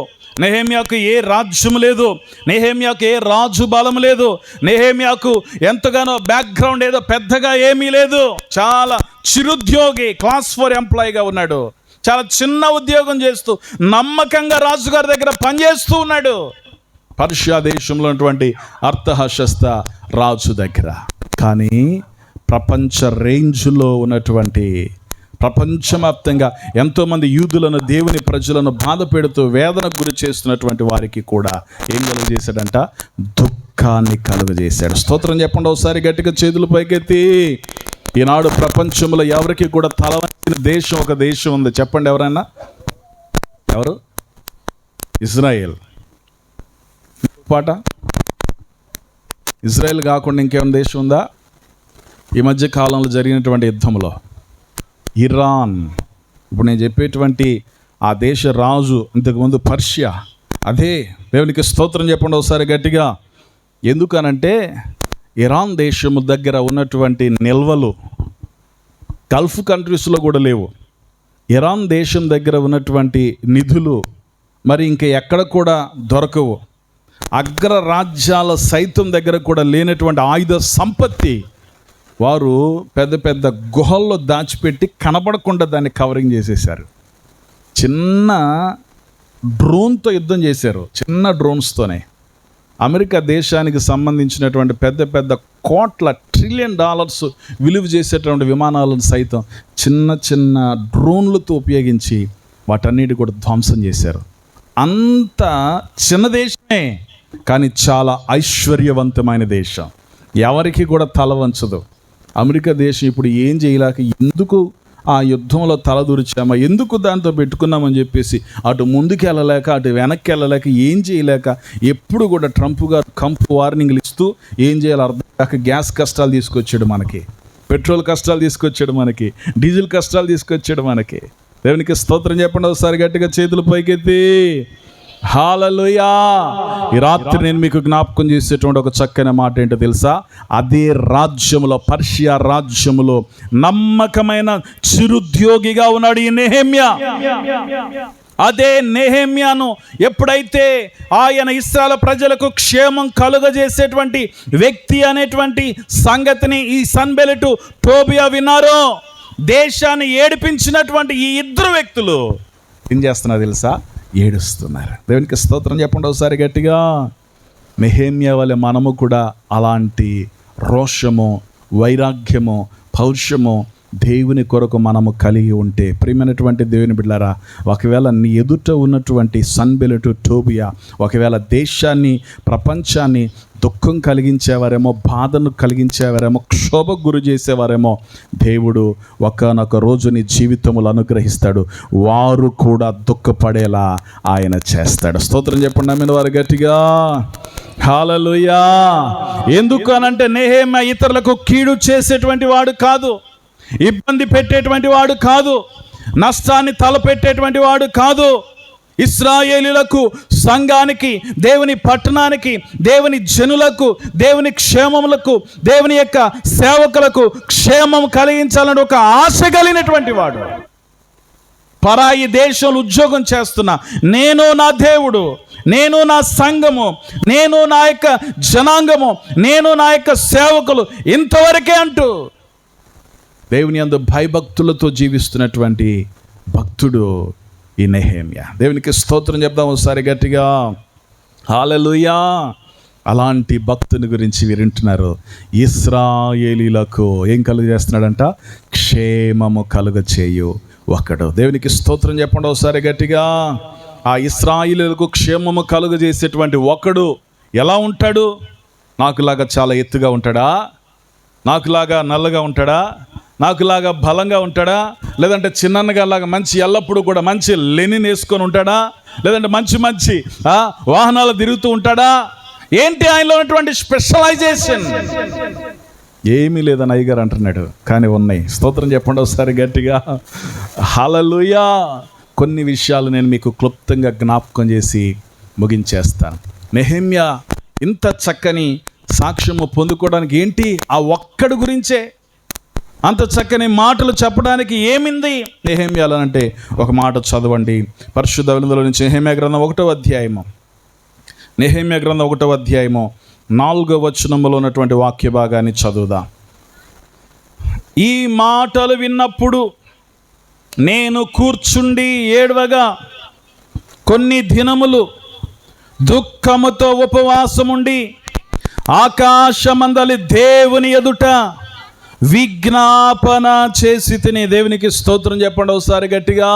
నెహెమ్యాకు ఏ రాజ్యం లేదు, నెహెమ్యాకు ఏ రాజు బలం లేదు, నెహెమ్యాకు ఎంతగానో బ్యాక్గ్రౌండ్ ఏదో పెద్దగా ఏమీ లేదు. చాలా చిరుద్యోగి, క్లాస్ 4 ఎంప్లాయీగా ఉన్నాడు. చాలా చిన్న ఉద్యోగం చేస్తూ నమ్మకంగా రాజుగారి దగ్గర పనిచేస్తూ ఉన్నాడు, పర్షియా దేశంలో ఉన్నటువంటి అర్థహశస్త రాజు దగ్గర. కానీ ప్రపంచ రేంజ్లో ఉన్నటువంటి, ప్రపంచవ్యాప్తంగా ఎంతోమంది యూదులను, దేవుని ప్రజలను బాధ పెడుతూ వేదనకు గురి చేస్తున్నటువంటి వారికి కూడా ఏం కలుగజేశాడంట? దుఃఖాన్ని కలుగజేశాడు. స్తోత్రం చెప్పండి ఒకసారి గట్టిగా, చేతులు పైకెత్తి. ఈనాడు ప్రపంచంలో ఎవరికి కూడా తలవంచిన దేశం ఒక దేశం ఉంది. చెప్పండి ఎవరైనా, ఎవరు? ఇజ్రాయెల్. పాట ఇజ్రాయెల్ కాకుండా ఇంకేమైనా దేశం ఉందా? ఈ మధ్య కాలంలో జరిగినటువంటి యుద్ధంలో ఇరాన్, ఇప్పుడు నేను చెప్పేటువంటి ఆ దేశ రాజు ఇంతకుముందు పర్షియా, అదే. దేవునికి స్తోత్రం చెప్పండి ఒకసారి గట్టిగా. ఎందుకనంటే ఇరాన్ దేశము దగ్గర ఉన్నటువంటి నిల్వలు గల్ఫ్ కంట్రీస్లో కూడా లేవు. ఇరాన్ దేశం దగ్గర ఉన్నటువంటి నిధులు మరి ఇంకా ఎక్కడ కూడా దొరకవు. అగ్ర రాజ్యాల సైతం దగ్గర కూడా లేనటువంటి ఆయుధ సంపత్తి వారు పెద్ద పెద్ద గుహల్లో దాచిపెట్టి కనబడకుండా దాన్ని కవరింగ్ చేసేసారు. చిన్న డ్రోన్తో యుద్ధం చేశారు, చిన్న డ్రోన్స్తోనే. అమెరికా దేశానికి సంబంధించినటువంటి పెద్ద పెద్ద కోట్ల $1 ట్రిలియన్ విలువ చేసేటువంటి విమానాలను సైతం చిన్న చిన్న డ్రోన్లతో ఉపయోగించి వాటన్నిటి కూడా ధ్వంసం చేశారు. అంత చిన్న దేశమే, కానీ చాలా ఐశ్వర్యవంతమైన దేశం. ఎవరికి కూడా తల వంచదు. అమెరికా దేశం ఇప్పుడు ఏం చేయలేక, ఎందుకు ఆ యుద్ధంలో తలదూర్చామా, ఎందుకు దాంతో పెట్టుకున్నామని చెప్పేసి అటు ముందుకు వెళ్ళలేక అటు వెనక్కి వెళ్ళలేక ఏం చేయలేక ఎప్పుడు కూడా ట్రంప్ గారు కంపు వార్నింగ్లు ఇస్తూ ఏం చేయాలో అర్థం కాక గ్యాస్ కష్టాలు తీసుకొచ్చాడు మనకి, పెట్రోల్ కష్టాలు తీసుకొచ్చాడు మనకి, డీజిల్ కష్టాలు తీసుకొచ్చాడు మనకి. దేవునికి స్తోత్రం చెప్పండి ఒకసారి గట్టిగా, చేతులు పైకెత్తి హల్లెలూయా. ఈ రాత్రి నేను మీకు జ్ఞాపకం చేసేటువంటి ఒక చక్కని మాట ఏంటో తెలుసా? అదే రాజ్యములో, పర్షియా రాజ్యములో నమ్మకమైన చిరుద్యోగిగా ఉన్నాడు ఈ నెహెమ్యా. అదే నెహెమ్యాను ఎప్పుడైతే ఆయన ఇశ్రాయేలు ప్రజలకు క్షేమం కలుగజేసేటువంటి వ్యక్తి అనేటువంటి సంగతిని ఈ సన్బెలెటు టోబియా విన్నారో, దేశాన్ని ఏడిపించినటువంటి ఈ ఇద్దరు వ్యక్తులు ఏం చేస్తున్నారు తెలుసా? ఏడుస్తున్నారు. దేవునికి స్తోత్రం చెప్పండి ఒకసారి గట్టిగా. నెహెమ్యా వలె మనము కూడా అలాంటి రోషము, వైరాగ్యము, పౌరుషము దేవుని కొరకు మనము కలిగి ఉంటే, ప్రియమైనటువంటి దేవుని బిడ్డలారా, ఒకవేళ నీ ఎదుట ఉన్నటువంటి సన్బెలెటు టోబియా ఒకవేళ దేశాన్ని, ప్రపంచాన్ని దుఃఖం కలిగించేవారేమో, బాధను కలిగించేవారేమో, క్షోభకు గురి చేసేవారేమో, దేవుడు ఒకానొక రోజు నీ జీవితములు అనుగ్రహిస్తాడు. వారు కూడా దుఃఖపడేలా ఆయన చేస్తాడు. స్తోత్రం చెప్పండి ఆమేన్ వారు గట్టిగా. హల్లెలూయా. ఎందుకు అనంటే నెహెమ్యా ఇతరులకు కీడు చేసేటువంటి వాడు కాదు, ఇబ్బంది పెట్టేటువంటి వాడు కాదు, నష్టాన్ని తలపెట్టేటువంటి వాడు కాదు. ఇశ్రాయేలీయులకు, సంఘానికి, దేవుని పట్టణానికి, దేవుని జనులకు, దేవుని క్షేమములకు, దేవుని యొక్క సేవకులకు క్షేమం కలిగించాలని ఒక ఆశ కలిగినటువంటి వాడు. పరాయి దేశంలో ఉద్యోగం చేస్తున్నా, నేను నా దేవుడు, నేను నా సంఘము, నేను నా యొక్క జనాంగము, నేను నా యొక్క సేవకులు ఇంతవరకే అంటూ దేవుని యందు భయభక్తులతో జీవిస్తున్నటువంటి భక్తుడు ఈ నెహెమ్యా. దేవునికి స్తోత్రం చెప్దాం ఒకసారి గట్టిగా. హల్లెలూయా. అలాంటి భక్తుని గురించి వింటున్నారు. ఇశ్రాయేలీయులకు ఏం కలుగజేస్తున్నాడంట? క్షేమము కలుగచేయు ఒకడు. దేవునికి స్తోత్రం చెప్పండి ఒకసారి గట్టిగా. ఆ ఇశ్రాయేలీయులకు క్షేమము కలుగజేసేటువంటి ఒకడు ఎలా ఉంటాడు? నాకులాగా చాలా ఎత్తుగా ఉంటాడా? నాకులాగా నల్లగా ఉంటాడా? నాకులాగా బలంగా ఉంటాడా? లేదంటే చిన్నగా లాగా మంచి ఎల్లప్పుడూ కూడా మంచి లెనిన్ వేసుకొని ఉంటాడా? లేదంటే మంచి మంచి వాహనాలు తిరుగుతూ ఉంటాడా? ఏంటి ఆయనలో ఉన్నటువంటి స్పెషలైజేషన్? ఏమీ లేదని అయ్యగారు అంటున్నాడు, కానీ ఉన్నాయి. స్తోత్రం చెప్పండి ఒకసారి గట్టిగా. హల్లెలూయా. కొన్ని విషయాలు నేను మీకు క్లుప్తంగా జ్ఞాపకం చేసి ముగించేస్తాను. నెహెమ్యా ఇంత చక్కని సాక్ష్యము పొందుకోవడానికి ఏంటి? ఆ ఒక్కడి గురించే అంత చక్కని మాటలు చెప్పడానికి ఏమింది నెహెమ్యాలో అంటే? ఒక మాట చదవండి, పరిశుద్ధ గ్రంథంలో నుంచి నెహెమ్యా గ్రంథం 1వ అధ్యాయము. నెహెమ్యా గ్రంథం 1వ అధ్యాయము 4వ వచనములో ఉన్నటువంటి వాక్య భాగాన్ని చదువుదాం. ఈ మాటలు విన్నప్పుడు నేను కూర్చుండి ఏడవగా కొన్ని దినములు దుఃఖముతో ఉపవాసముండి ఆకాశమందలి దేవుని ఎదుట విజ్ఞాపన చేసి తిని. దేవునికి స్తోత్రం చెప్పండి ఒకసారి గట్టిగా.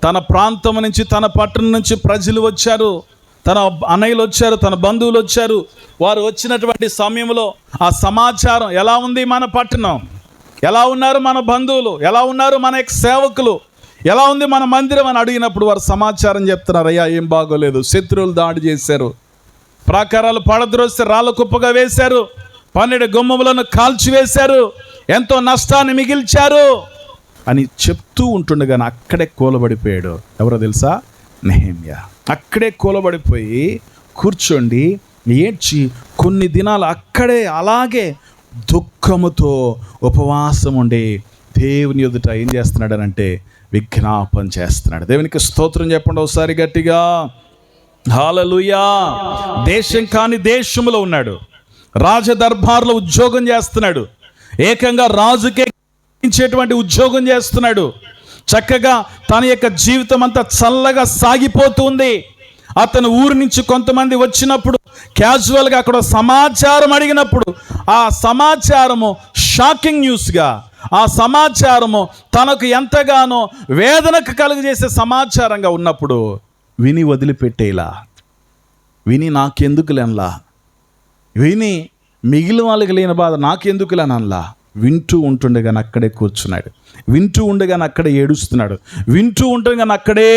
తన ప్రాంతం నుంచి, తన పట్టణం నుంచి ప్రజలు వచ్చారు, తన అన్నయ్యలు వచ్చారు, తన బంధువులు వచ్చారు. వారు వచ్చినటువంటి సమయంలో ఆ సమాచారం ఎలా ఉంది, మన పట్టణం ఎలా ఉన్నారు, మన బంధువులు ఎలా ఉన్నారు, మన సేవకులు ఎలా ఉంది, మన మందిరం అని అడిగినప్పుడు వారు సమాచారం చెప్తున్నారు. అయ్యా ఏం బాగోలేదు, శత్రువులు దాడి చేశారు, ప్రాకారాలు పడద్రోస్తే రాళ్ళ కుప్పగా వేశారు, 12 గుమ్మములను కాల్చివేశారు, ఎంతో నష్టాన్ని మిగిల్చారు అని చెప్తూ ఉంటుండగానే అక్కడే కూలబడిపోయాడు. ఎవరో తెలుసా? నెహెమ్యా. అక్కడే కూలబడిపోయి కూర్చోండి ఏడ్చి కొన్ని దినాలు అక్కడే అలాగే దుఃఖముతో ఉపవాసం ఉండి దేవుని ఎదుట ఏం చేస్తున్నాడనంటే విజ్ఞాపన చేస్తున్నాడు. దేవునికి స్తోత్రం చెప్పండి ఒకసారి గట్టిగా. హల్లెలూయా. దేశం కాని దేశంలో ఉన్నాడు, రాజదర్బార్లో ఉద్యోగం చేస్తున్నాడు, ఏకంగా రాజుకే ఇచ్చేటువంటి ఉద్యోగం చేస్తున్నాడు. చక్కగా తన యొక్క జీవితం అంతా చల్లగా సాగిపోతుంది. అతను ఊరి నుంచి కొంతమంది వచ్చినప్పుడు క్యాజువల్గా అక్కడ సమాచారం అడిగినప్పుడు ఆ సమాచారము షాకింగ్ న్యూస్గా, ఆ సమాచారము తనకు ఎంతగానో వేదనకు కలుగజేసే సమాచారంగా ఉన్నప్పుడు విని వదిలిపెట్టేలా, విని నాకెందుకులేనలా, విని మిగిలిన వాళ్ళకి లేని బాధ నాకెందుకులేనలా వింటూ ఉంటుండగానే అక్కడే కూర్చున్నాడు, వింటూ ఉండగానే అక్కడే ఏడుస్తున్నాడు, వింటూ ఉండగానే అక్కడే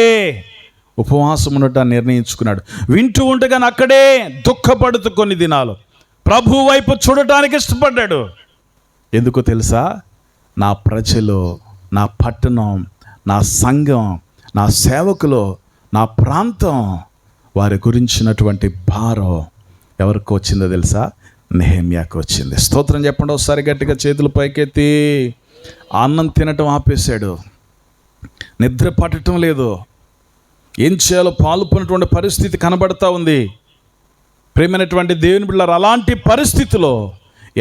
ఉపవాసం ఉండటాన్ని నిర్ణయించుకున్నాడు, వింటూ ఉండగానే అక్కడే దుఃఖపడుతూ కొన్ని దినాలు ప్రభు వైపు చూడటానికి ఇష్టపడ్డాడు. ఎందుకో తెలుసా? నా ప్రజలు, నా పట్టణం, నా సంఘం, నా సేవకులు, నా ప్రాంతం, వారి గురించినటువంటి భారం ఎవరికి వచ్చిందో తెలుసా? నెహెమ్యాకు వచ్చింది. స్తోత్రం చెప్పండి ఒకసారి గట్టిగా, చేతులు పైకెత్తి. అన్నం తినటం ఆపేశాడు, నిద్ర పట్టడం లేదు, ఏం చేయాలో పాలుపోయినటువంటి పరిస్థితి కనబడతా ఉంది. ప్రేమైనటువంటి దేవుని బిడ్డలారా, అలాంటి పరిస్థితిలో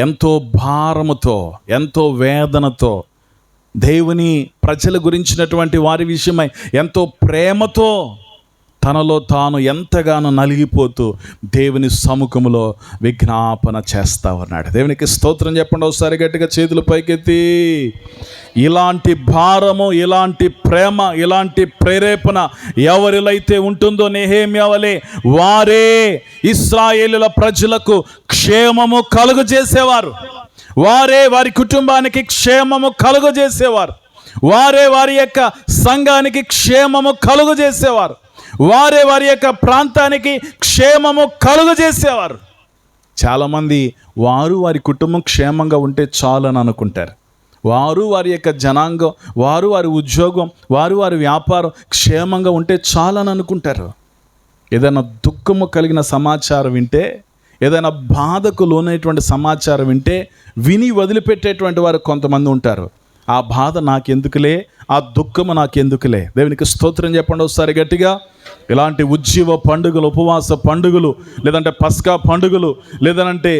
ఎంతో భారముతో, ఎంతో వేదనతో, దేవుని ప్రజల గురించినటువంటి వారి విషయమై ఎంతో ప్రేమతో తనలో తాను ఎంతగానో నలిగిపోతూ దేవుని సముఖములో విజ్ఞాపన చేస్తా ఉన్నాడు. దేవునికి స్తోత్రం చెప్పండి ఒకసారి గట్టిగా, చేతులు పైకెత్తి. ఇలాంటి భారము, ఇలాంటి ప్రేమ, ఇలాంటి ప్రేరేపణ ఎవరిలో అయితే ఉంటుందో నెహెమ్యా వలె, వారే ఇశ్రాయేలుల ప్రజలకు క్షేమము కలుగజేసేవారు, వారే వారి కుటుంబానికి క్షేమము కలుగజేసేవారు, వారే వారి యొక్క సంఘానికి క్షేమము కలుగజేసేవారు, వారే వారి యొక్క ప్రాంతానికి క్షేమము కలుగజేసేవారు. చాలామంది వారు వారి కుటుంబం క్షేమంగా ఉంటే చాలు అని అనుకుంటారు. వారు వారి యొక్క జనాంగం, వారు వారి ఉద్యోగం, వారు వారి వ్యాపారం క్షేమంగా ఉంటే చాలని అనుకుంటారు. ఏదైనా దుఃఖము కలిగిన సమాచారం వింటే, ఏదైనా బాధకు లోనైనటువంటి సమాచారం వింటే విని వదిలిపెట్టేటువంటి వారు కొంతమంది ఉంటారు. ఆ బాధ నాకెందుకులే, ఆ దుఃఖము నాకెందుకులే. దేవునికి స్తోత్రం చెప్పండి ఒకసారి గట్టిగా. ఇలాంటి ఉజ్జీవ పండుగలు, ఉపవాస పండుగలు, లేదంటే పస్కా పండుగలు, లేదంటే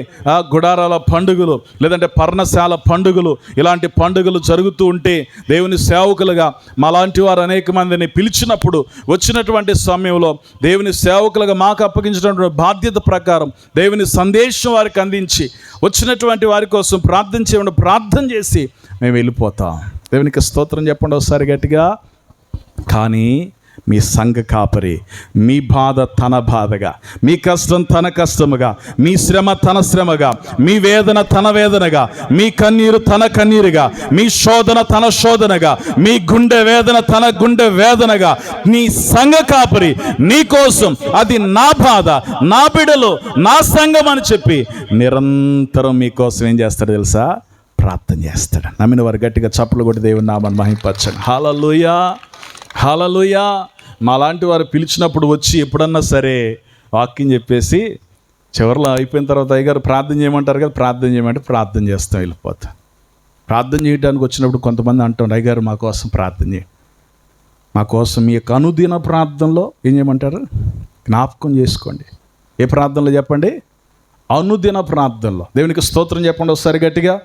గుడారాల పండుగలు, లేదంటే పర్ణశాల పండుగలు, ఇలాంటి పండుగలు జరుగుతూ ఉంటే దేవుని సేవకులుగా మాలాంటి వారు అనేక మందిని పిలిచినప్పుడు వచ్చినటువంటి సమయంలో దేవుని సేవకులుగా మాకు అప్పగించినటువంటి బాధ్యత ప్రకారం దేవుని సందేశం వారికి అందించి వచ్చినటువంటి వారి కోసం ప్రార్థన చేసి మేము వెళ్ళిపోతాం. దేవునికి స్తోత్రం చెప్పండి ఒకసారి గట్టిగా. కానీ మీ సంఘ కాపరి మీ బాధ తన బాధగా, మీ కష్టం తన కష్టముగా, మీ శ్రమ తన శ్రమగా, మీ వేదన తన వేదనగా, మీ కన్నీరు తన కన్నీరుగా, మీ శోధన తన శోధనగా, మీ గుండె వేదన తన గుండె వేదనగా, మీ సంఘ కాపరి నీ కోసం, అది నా బాధ, నా బిడ్డలు, నా సంఘం అని చెప్పి నిరంతరం మీకోసం ఏం చేస్తాడు తెలుసా? ప్రార్థన చేస్తాడు. నమ్మిన వారు గట్టిగా చప్పలు కొట్టి దేవుని నామాన్ని మహిమపరచండి. హల్లెలూయా, హల్లెలూయా. మాలాంటి వారు పిలిచినప్పుడు వచ్చి ఎప్పుడన్నా సరే వాక్యం చెప్పేసి చివరిలో అయిపోయిన తర్వాత అయ్యగారు ప్రార్థన చేయమంటారు కదా, ప్రార్థన చేయమంటే ప్రార్థన చేస్తాం, వెళ్ళిపోతాం. ప్రార్థన చేయడానికి వచ్చినప్పుడు కొంతమంది అంటారు, అయ్యగారు మా కోసం ప్రార్థన చేయండి. మా కోసం మీ యొక్క అనుదిన ప్రార్థనలో ఏం చేయమంటారు? జ్ఞాపకం చేసుకోండి. ఏ ప్రార్థనలో చెప్పండి? అనుదిన ప్రార్థనలో. దేవునికి స్తోత్రం చెప్పండి ఒకసారి గట్టిగా.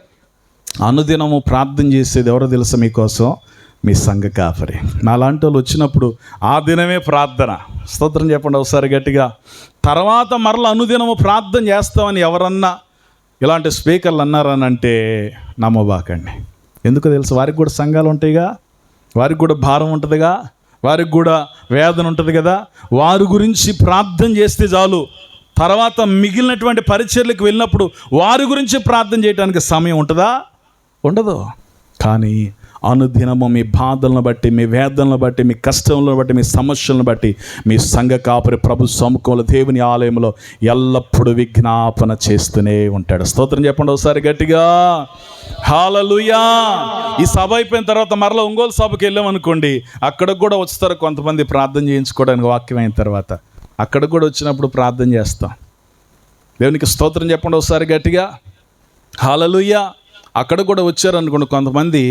అనుదినము ప్రార్థన చేసేది ఎవరో తెలుసా? మీకోసం మీ సంఘ కాపరి. నాలాంటి వాళ్ళు వచ్చినప్పుడు ఆ దినమే ప్రార్థన. స్తోత్రం చెప్పండి ఒకసారి గట్టిగా. తర్వాత మరలా అనుదినము ప్రార్థన చేస్తామని ఎవరన్నా ఇలాంటి స్పీకర్లు అన్నారని అంటే నమ్మబాకండి. ఎందుకు తెలుసు? వారికి కూడా సంఘాలు ఉంటాయిగా, వారికి కూడా భారం ఉంటుందిగా, వారికి కూడా వేదన ఉంటుంది కదా. వారి గురించి ప్రార్థన చేస్తే చాలు, తర్వాత మిగిలినటువంటి పరిచర్లకు వెళ్ళినప్పుడు వారి గురించి ప్రార్థన చేయడానికి సమయం ఉంటుందా? ఉండదు. కానీ అనుదినము మీ బాధలను బట్టి, మీ వేదనలను బట్టి, మీ కష్టలను బట్టి, మీ సమస్యలను బట్టి మీ సంఘ కాపరి ప్రభు సముఖంలో దేవుని ఆలయంలో ఎల్లప్పుడూ విజ్ఞాపన చేస్తూనే ఉంటాడు. స్తోత్రం చెప్పండి ఒకసారి గట్టిగా. హల్లెలూయా. ఈ సభ అయిపోయిన తర్వాత మరలా ఒంగోలు సభకి వెళ్ళామనుకోండి, అక్కడికి కూడా వస్తారు కొంతమంది ప్రార్థన చేయించుకోవడానికి. వాక్యం అయిన తర్వాత అక్కడికి కూడా వచ్చినప్పుడు ప్రార్థన చేస్తాం. దేవునికి స్తోత్రం చెప్పండి ఒకసారి గట్టిగా. హల్లెలూయా. అక్కడ కూడా వచ్చారనుకోండి కొంతమంది,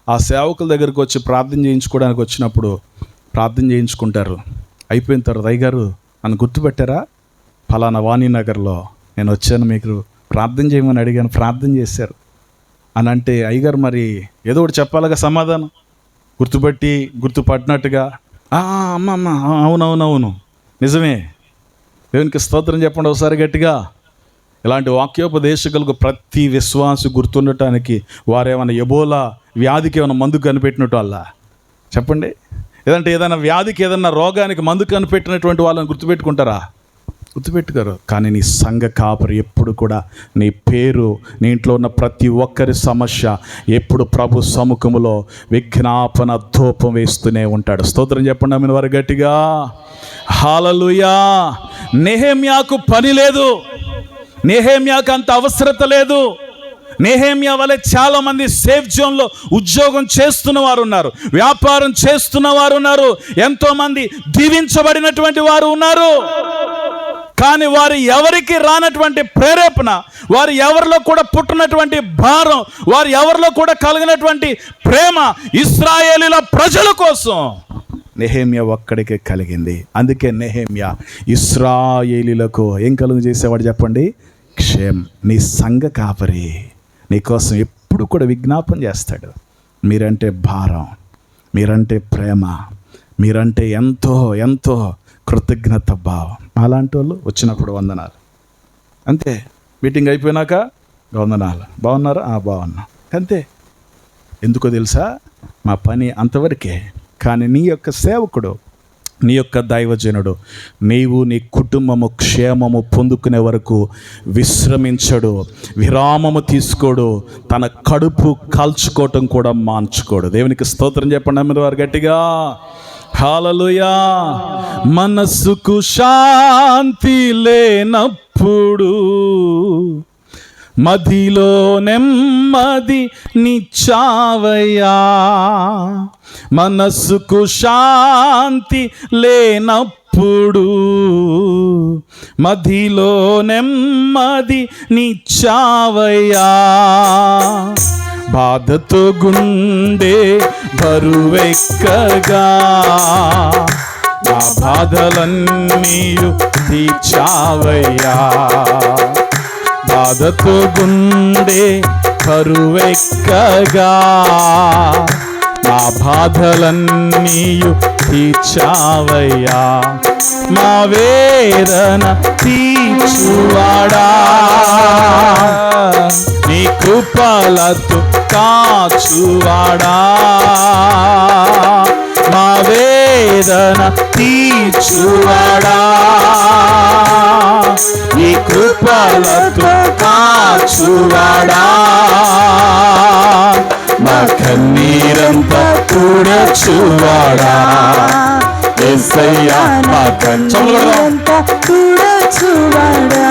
ఆ సేవకుల దగ్గరికి వచ్చి ప్రార్థన చేయించుకోవడానికి వచ్చినప్పుడు ప్రార్థన చేయించుకుంటారు. అయిపోయిన తర్వాత, అయ్యగారు నన్ను గుర్తుపెట్టారా? ఫలానా వాణినగర్లో నేను వచ్చాను, మీకు ప్రార్థన చేయమని అడిగాను, ప్రార్థన చేశారు. అని అంటే అయ్యగారు మరి ఏదో ఒకటి చెప్పాలిగా సమాధానం, గుర్తుపట్టినట్టుగా అమ్మ అవునవునవును నిజమే. దేవునికి స్తోత్రం చెప్పండి ఒకసారి గట్టిగా. ఇలాంటి వాక్యోపదేశకులకు ప్రతి విశ్వాసి గుర్తుండటానికి వారేమైనా ఎబోలా వ్యాధికి ఏమైనా మందు కనిపెట్టినట్టు వాళ్ళ చెప్పండి. ఏదంటే ఏదైనా వ్యాధికి ఏదైనా రోగానికి మందు కనిపెట్టినటువంటి వాళ్ళని గుర్తుపెట్టుకుంటారా? గుర్తుపెట్టుకోరు. కానీ నీ సంఘ కాపరి ఎప్పుడు కూడా నీ పేరు, నీ ఇంట్లో ఉన్న ప్రతి ఒక్కరి సమస్య ఎప్పుడు ప్రభు సముఖములో విజ్ఞాపన ధూపం వేస్తూనే ఉంటాడు. స్తోత్రం చెప్పండి ఆమె వారు గట్టిగా. హల్లెలూయా. నెహెమ్యాకు పని లేదు, నెహెమ్యాకు అంత అవసరత లేదు. నెహెమ్యా వలె చాలామంది సేఫ్ జోన్లో ఉద్యోగం చేస్తున్న వారు ఉన్నారు, వ్యాపారం చేస్తున్న వారు ఉన్నారు, ఎంతోమంది దీవించబడినటువంటి వారు ఉన్నారు. కానీ వారు ఎవరికి రానటువంటి ప్రేరేపణ, వారు ఎవరిలో కూడా పుట్టినటువంటి భారం, వారు ఎవరిలో కూడా కలిగినటువంటి ప్రేమ ఇశ్రాయేలీల ప్రజల కోసం నెహెమ్యా ఒక్కడికే కలిగింది. అందుకే నెహెమ్యా ఇశ్రాయేలీలకు ఏం కలుగు చేసేవాడు చెప్పండి? క్షేమం. నీ సంఘ కాపరి నీకోసం ఎప్పుడు కూడా విజ్ఞాపన చేస్తాడు. మీరంటే భారం, మీరంటే ప్రేమ, మీరంటే ఎంతో ఎంతో కృతజ్ఞత భావం. అలాంటి వాళ్ళు వచ్చినప్పుడు వందనాలు, అంతే. మీటింగ్ అయిపోయినాక వందనాలు, బాగున్నారా? బాగున్నా, అంతే. ఎందుకో తెలుసా? మా పని అంతవరకే. కానీ నీ యొక్క సేవకుడు, నీ యొక్క దైవజనుడు, నీవు నీ కుటుంబము క్షేమము పొందుకునే వరకు విశ్రమించడు, విరామము తీసుకోడు, తన కడుపు కాల్చుకోవటం కూడా మాంచుకోడు. దేవునికి స్తోత్రం చెప్పండి అమ్మ వారు గట్టిగా. హల్లెలూయా. మనసుకు శాంతి లేనప్పుడు మదిలో నెమ్మది నిచ్చావయ్యా. మనసుకు శాంతి లేనప్పుడు మదిలో నెమ్మది నిచ్చావయ్యా. బాధతో గుండె బరువెక్కగా నా బాధలన్నీ తీర్చావయ్యా. బాధతో గుండె బరువెక్కగా నా బాధలన్నీ తీర్చావయ్యా. మా వేదన తీర్చువాడా, నీ కృపలతో కాచువాడా. మా వేదన తీర్చువాడా, నీ కృపలతో కాచువాడా. మా కన్నీరంతా తుడచువాడా. యేసయ్యా మా కన్నీరంతా తుడచువాడా.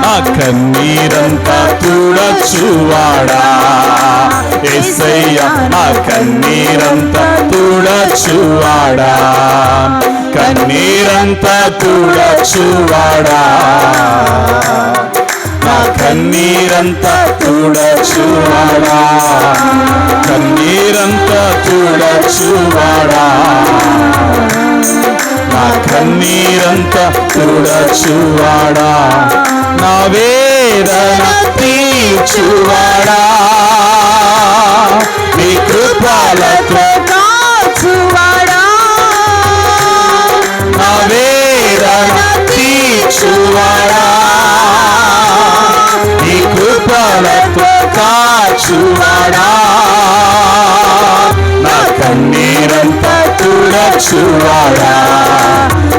నా కన్నీరంతా తుడచువాడా. యేసయ్యా నా కన్నీరంతా తుడచువాడా. కన్నీరంతా తుడచువాడా. నా కన్నీరంతా తుడచువాడా. కన్నీరంతా తుడచువాడా. నా కన్నీరంతా తుడచువాడా. నా వేదన తీర్చువాడా. నీ కృపలతో కాచువాడా. నా వేదన తీర్చువాడా. నీ కృపలతో కాచువాడా. నా కన్నీరంతా తుడచువాడా.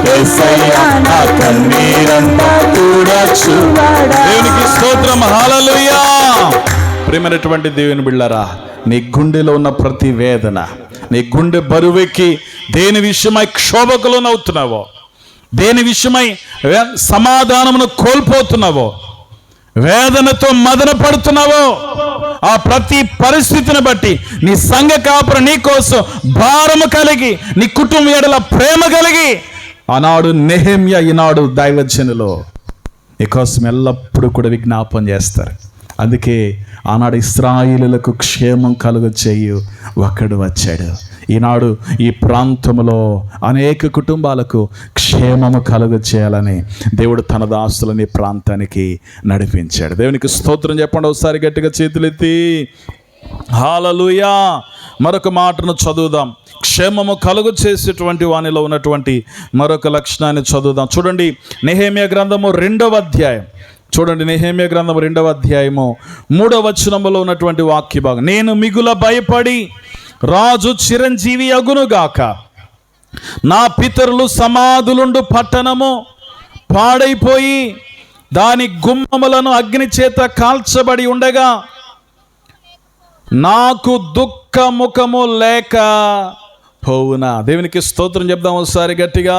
యేసయ్యా నా కన్నీరంతా తుడచువాడా. దేవునికి స్తోత్రం. హల్లెలూయా. ప్రియమైనటువంటి దేవుని బిడ్డలారా, నీ గుండెలో ఉన్న ప్రతి వేదన, నీ గుండె బరువెక్కి దేని విషయమై క్షోభకులు నవ్వుతున్నావో, దేని విషయమై సమాధానమును కోల్పోతున్నావో, వేదనతో మదన పడుతున్నావో, ఆ ప్రతి పరిస్థితిని బట్టి నీ సంఘ కాపురం నీ కోసం భారము కలిగి, నీ కుటుంబం ఎడల ప్రేమ కలిగి, ఆనాడు నెహెమ్యా, ఈనాడు దైవజనులు నీకోసం ఎల్లప్పుడూ కూడా విజ్ఞాపన చేస్తారు. అందుకే ఆనాడు ఇశ్రాయేలులకు క్షేమం కలుగ చేయు ఒకడు వచ్చాడు. ఈనాడు ఈ ప్రాంతంలో అనేక కుటుంబాలకు క్షేమము కలుగ చేయాలని దేవుడు తన దాసులని ప్రాంతానికి నడిపించాడు. దేవునికి స్తోత్రం చెప్పండి ఒకసారి గట్టిగా చేతులెత్తి. హల్లెలూయా. మరొక మాటను చదువుదాం. క్షేమము కలుగు చేసేటువంటి వానిలో ఉన్నటువంటి మరొక లక్షణాన్ని చదువుదాం. చూడండి, నెహెమ్యా గ్రంథము 2వ అధ్యాయం. చూడండి, నెహెమ్యా గ్రంథము 2వ అధ్యాయము 3వ వచనములో ఉన్నటువంటి వాక్య భాగం. నేను మిగుల భయపడి రాజు చిరంజీవి అగునుగాక, నా పితరులు సమాధులుండు పట్టణము పాడైపోయి దాని గుమ్మములను అగ్ని చేత కాల్చబడి ఉండగా నాకు దుఃఖముఖము లేక పోవునా. దేవునికి స్తోత్రం చెప్దాం ఒకసారి గట్టిగా.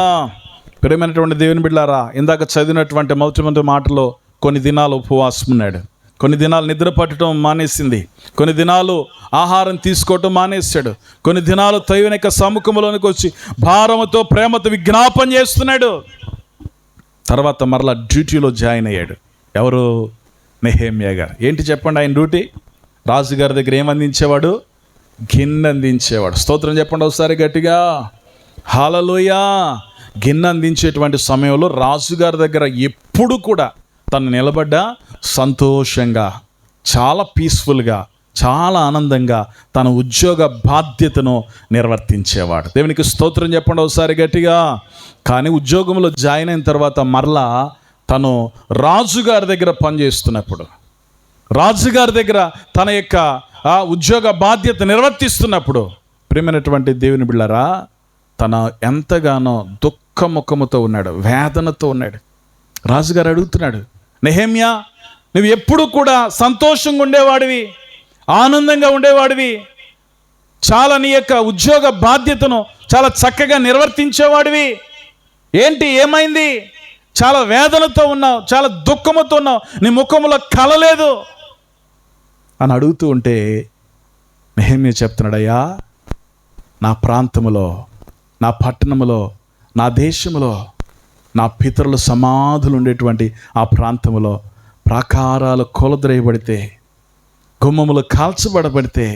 ప్రియమైనటువంటి దేవుని బిడ్డలారా, ఇందాక చదివినటువంటి మొదటి మాటలో కొన్ని దినాలు ఉపవాసం ఉన్నాడు, కొన్ని దినాలు నిద్ర పట్టడం మానేసింది, కొన్ని దినాలు ఆహారం తీసుకోవటం మానేశాడు, కొన్ని దినాలు దైవుని యొక్క సముఖంలోనికి వచ్చి భారముతో ప్రేమతో విజ్ఞాపన చేస్తున్నాడు. తర్వాత మరలా డ్యూటీలో జాయిన్ అయ్యాడు. ఎవరు? నెహెమ్యా గారు. ఏంటి చెప్పండి ఆయన డ్యూటీ? రాజుగారి దగ్గర ఏమందించేవాడు? గిన్నె అందించేవాడు. స్తోత్రం చెప్పండి ఒకసారి గట్టిగా. హల్లెలూయా. గిన్నె అందించేటువంటి సమయంలో రాజుగారి దగ్గర ఎప్పుడు కూడా తను నిలబడ్డా సంతోషంగా, చాలా పీస్ఫుల్గా, చాలా ఆనందంగా తన ఉద్యోగ బాధ్యతను నిర్వర్తించేవాడు. దేవునికి స్తోత్రం చెప్పండి ఒకసారి గట్టిగా. కానీ ఉద్యోగంలో జాయిన్ అయిన తర్వాత మరలా తను రాజుగారి దగ్గర పనిచేస్తున్నప్పుడు, రాజుగారి దగ్గర తన యొక్క ఉద్యోగ బాధ్యత నిర్వర్తిస్తున్నప్పుడు, ప్రియమైనటువంటి దేవుని బిళ్ళారా, తన ఎంతగానో దుఃఖముఖముతో ఉన్నాడు, వేదనతో ఉన్నాడు. రాజుగారు అడుగుతున్నాడు, నెహెమ్యా, నువ్వు ఎప్పుడు కూడా సంతోషంగా ఉండేవాడివి, ఆనందంగా ఉండేవాడివి, చాలా నీ యొక్క ఉద్యోగ బాధ్యతను చాలా చక్కగా నిర్వర్తించేవాడివి, ఏంటి ఏమైంది? చాలా వేదనతో ఉన్నావు, చాలా దుఃఖముతో ఉన్నావు, నీ ముఖంలో కలలేదు అని అడుగుతూ ఉంటే నెహెమ్యా చెప్తున్నాడయ్యా, నా ప్రాంతములో, నా పట్టణములో, నా దేశంలో, నా పితరుల సమాధులు ఉండేటువంటి ఆ ప్రాంతములో ప్రాకారాలు కూలద్రేయబడితే, గుమ్మములు కాల్చబడబడితే,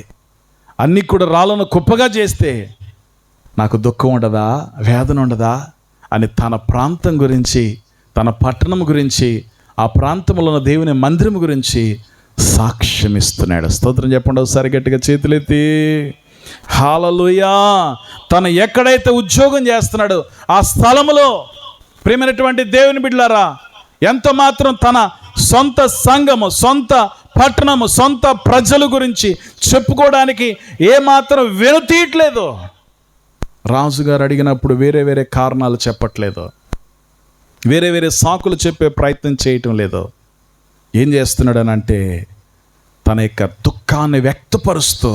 అన్నీ కూడా రాళ్ళను కుప్పగా చేస్తే నాకు దుఃఖం ఉండదా, వేదన ఉండదా అని తన ప్రాంతం గురించి, తన పట్టణం గురించి, ఆ ప్రాంతంలో ఉన్న దేవుని మందిరం గురించి సాక్ష్యం ఇస్తున్నాడు. స్తోత్రం చెప్పండి ఒకసారి గట్టిగా చేతులెత్తి. హల్లెలూయా. తను ఎక్కడైతే ఉద్యోగం చేస్తున్నాడో ఆ స్థలములో, ప్రియమైనటువంటి దేవుని బిడ్డలారా, ఎంత మాత్రం తన సొంత సంఘము, సొంత పట్టణము, సొంత ప్రజల గురించి చెప్పుకోవడానికి ఏమాత్రం వెనుతీయట్లేదు. రాజుగారు అడిగినప్పుడు వేరే వేరే కారణాలు చెప్పట్లేదు, వేరే వేరే సాకులు చెప్పే ప్రయత్నం చేయటం లేదు. ఏం చేస్తున్నాడనంటే తన యొక్క దుఃఖాన్ని వ్యక్తపరుస్తూ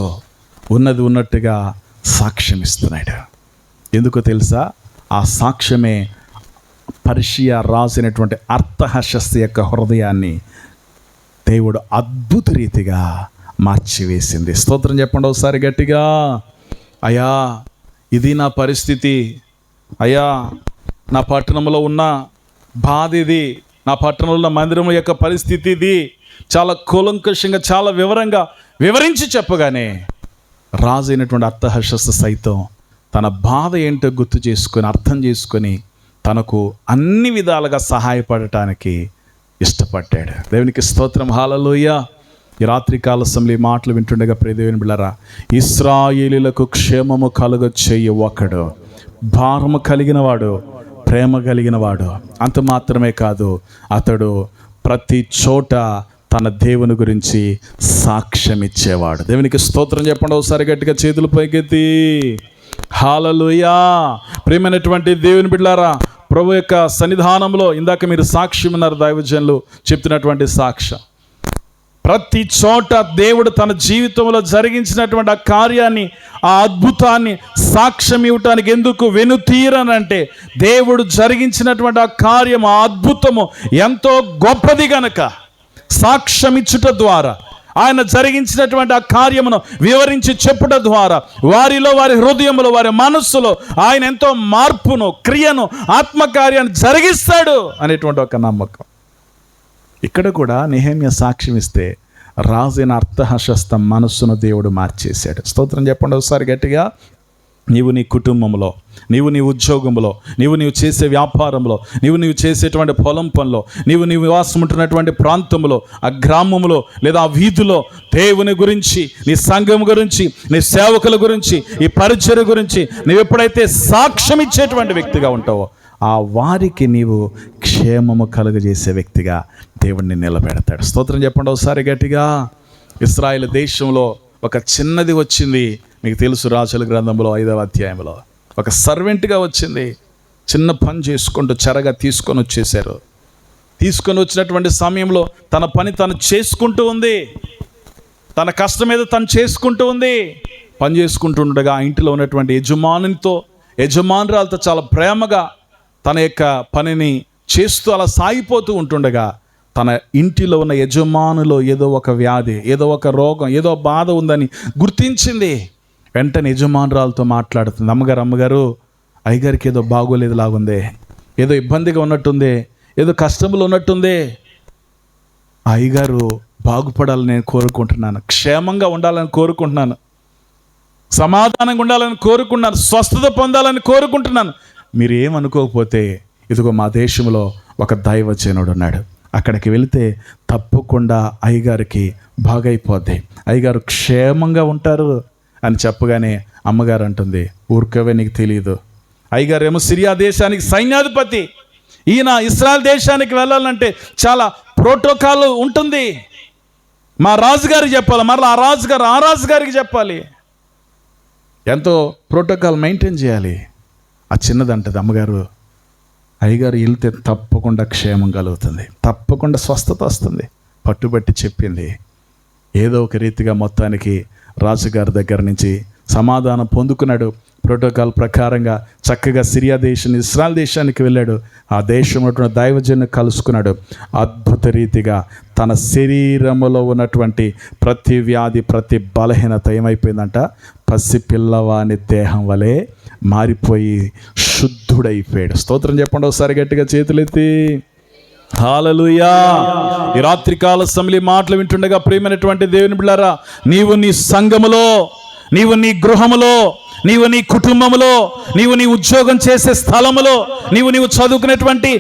ఉన్నది ఉన్నట్టుగా సాక్ష్యం ఇస్తున్నాడు. ఎందుకో తెలుసా? ఆ సాక్ష్యమే పర్షియా రాసినటువంటి అర్తహషస్సు యొక్క హృదయాన్ని దేవుడు అద్భుత రీతిగా మార్చివేసింది. స్తోత్రం చెప్పండి ఒకసారి గట్టిగా. అయ్యా, ఇది నా పరిస్థితి, అయ్యా నా పట్టణంలో ఉన్న బాధ ఇది, నా పట్టణంలో మందిరం యొక్క పరిస్థితి ఇది, చాలా కూలంకషంగా, చాలా వివరంగా వివరించి చెప్పగానే రాజు అయినటువంటి అర్తహషస్సు సైతం తన బాధ ఏంటో గుర్తు చేసుకొని, అర్థం చేసుకొని తనకు అన్ని విధాలుగా సహాయపడటానికి ఇష్టపడ్డాడు. దేవునికి స్తోత్రం. హల్లెలూయా. ఈ రాత్రికాల సమయంలో ఈ మాటలు వింటుండగా ప్రియ దేవుని బిడ్డలారా, ఇశ్రాయేలీయులకు క్షేమము కలుగ చేయు ఒకడు, భారము కలిగిన వాడు, ప్రేమ కలిగిన వాడు. అంత మాత్రమే కాదు, అతడు ప్రతి చోట తన దేవుని గురించి సాక్ష్యం ఇచ్చేవాడు. దేవునికి స్తోత్రం చెప్పండి ఒకసారి గట్టిగా చేతులు పైకెత్తి. హల్లెలూయా. ప్రియమైనటువంటి దేవుని బిడ్డలారా, ప్రభు యొక్క సన్నిధానంలో ఇందాక మీరు సాక్ష్యం ఉన్నారు, దైవజనులు చెప్తున్నటువంటి సాక్ష్యం. ప్రతి చోట దేవుడు తన జీవితంలో జరిగించినటువంటి ఆ కార్యాన్ని, ఆ అద్భుతాన్ని సాక్ష్యం ఇవ్వటానికి ఎందుకు వెనుతీరనంటే, దేవుడు జరిగించినటువంటి ఆ కార్యం, ఆ అద్భుతము ఎంతో గొప్పది గనక సాక్ష్యం ఇచ్చుట ద్వారా, ఆయన జరిగించినటువంటి ఆ కార్యమును వివరించి చెప్పుట ద్వారా వారిలో, వారి హృదయంలో, వారి మనస్సులో ఆయన ఎంతో మార్పును, క్రియను, ఆత్మకార్యాన్ని జరిగిస్తాడు అనేటువంటి ఒక నమ్మకం. ఇక్కడ కూడా నెహెమ్యా సాక్ష్యం ఇస్తే రాజైన అర్తహషస్త మనస్సును దేవుడు మార్చేశాడు. స్తోత్రం చెప్పండి ఒకసారి గట్టిగా. నీవు నీ కుటుంబంలో, నీవు నీ ఉద్యోగంలో, నీవు చేసే వ్యాపారంలో, నీవు చేసేటువంటి పొలం పనిలో, నీవు నివాసం ఉంటున్నటువంటి ప్రాంతంలో, ఆ గ్రామంలో లేదా ఆ వీధిలో దేవుని గురించి, నీ సంఘం గురించి, నీ సేవకుల గురించి, ఈ పరిచర్య గురించి నీవు ఎప్పుడైతే సాక్ష్యం ఇచ్చేటువంటి వ్యక్తిగా ఉంటావో ఆ వారికి నీవు క్షేమము కలుగజేసే వ్యక్తిగా దేవుడిని నిలబెడతాడు. స్తోత్రం చెప్పండి ఒకసారి గట్టిగా. ఇశ్రాయేలు దేశంలో ఒక చిన్నది వచ్చింది, మీకు తెలుసు, రాజుల గ్రంథంలో 5వ అధ్యాయంలో ఒక సర్వెంట్గా వచ్చింది. చిన్న పని చేసుకుంటూ చెరగా తీసుకొని వచ్చేసారు. తీసుకొని వచ్చినటువంటి సమయంలో తన పని తను చేసుకుంటూ ఉంది, తన కష్టం మీద తను చేసుకుంటూ ఉంది. పని చేసుకుంటూ ఉండగా ఆ ఇంటిలో ఉన్నటువంటి యజమానురాలతో చాలా ప్రేమగా తన యొక్క పనిని చేస్తూ అలా సాగిపోతూ ఉంటుండగా తన ఇంటిలో ఉన్న యజమానులో ఏదో ఒక వ్యాధి, ఏదో ఒక రోగం, ఏదో బాధ ఉందని గుర్తించింది. వెంటనే యజమానురాలతో మాట్లాడుతుంది. అమ్మగారు అయ్యగారికి ఏదో బాగోలేదు లాగుందే, ఏదో ఇబ్బందిగా ఉన్నట్టుంది, ఏదో కష్టంలో ఉన్నట్టుంది. అయ్యగారు బాగుపడాలని నేను కోరుకుంటున్నాను, క్షేమంగా ఉండాలని కోరుకుంటున్నాను, సమాధానంగా ఉండాలని కోరుకుంటున్నాను, స్వస్థత పొందాలని కోరుకుంటున్నాను. మీరు ఏమనుకోకపోతే ఇదిగో మా దేశంలో ఒక దైవజనుడు ఉన్నాడు, అక్కడికి వెళితే తప్పకుండా అయ్యగారికి బాగైపోద్ది, అయ్యగారు క్షేమంగా ఉంటారు అని చెప్పగానే అమ్మగారు అంటుంది, ఊరికవే, నీకు తెలియదు, అయ్యగారు ఏమో సిరియా దేశానికి సైన్యాధిపతి, ఈయన ఇశ్రాయేల్ దేశానికి వెళ్ళాలంటే చాలా ప్రోటోకాల్ ఉంటుంది, మా రాజుగారికి చెప్పాలి, మరలా ఆ రాజుగారికి చెప్పాలి, ఎంతో ప్రోటోకాల్ మెయింటైన్ చేయాలి. ఆ చిన్నదంటది, అమ్మగారు అయ్యగారు వెళ్తే తప్పకుండా క్షేమం కలుగుతుంది, తప్పకుండా స్వస్థత వస్తుంది. పట్టుబట్టి చెప్పింది. ఏదో ఒక రీతిగా మొత్తానికి రాజుగారి దగ్గర నుంచి సమాధానం పొందుకున్నాడు. ప్రోటోకాల్ ప్రకారంగా చక్కగా సిరియా దేశం, ఇశ్రాయేల్ దేశానికి వెళ్ళాడు. ఆ దేశంలో దైవజను కలుసుకున్నాడు. అద్భుత రీతిగా తన శరీరంలో ఉన్నటువంటి ప్రతి వ్యాధి, ప్రతి బలహీనత ఏమైపోయిందంట, పసిపిల్లవాని దేహం వలె మారిపోయి శుద్ధుడైపోయాడు. స్తోత్రం చెప్పండి ఒకసారి గట్టిగా, చేతులెత్తి. హల్లెలూయా. ఈ రాత్రికాల సమయంలో మాటలు వింటుండగా ప్రియమైనటువంటి దేవుని బిడ్డలారా, నీవు నీ సంఘములో, నీవు నీ గృహములో, నీవు నీ కుటుంబంలో, నీవు నీ ఉద్యోగం చేసే స్థలములో, నీవు చదువుకునేటువంటి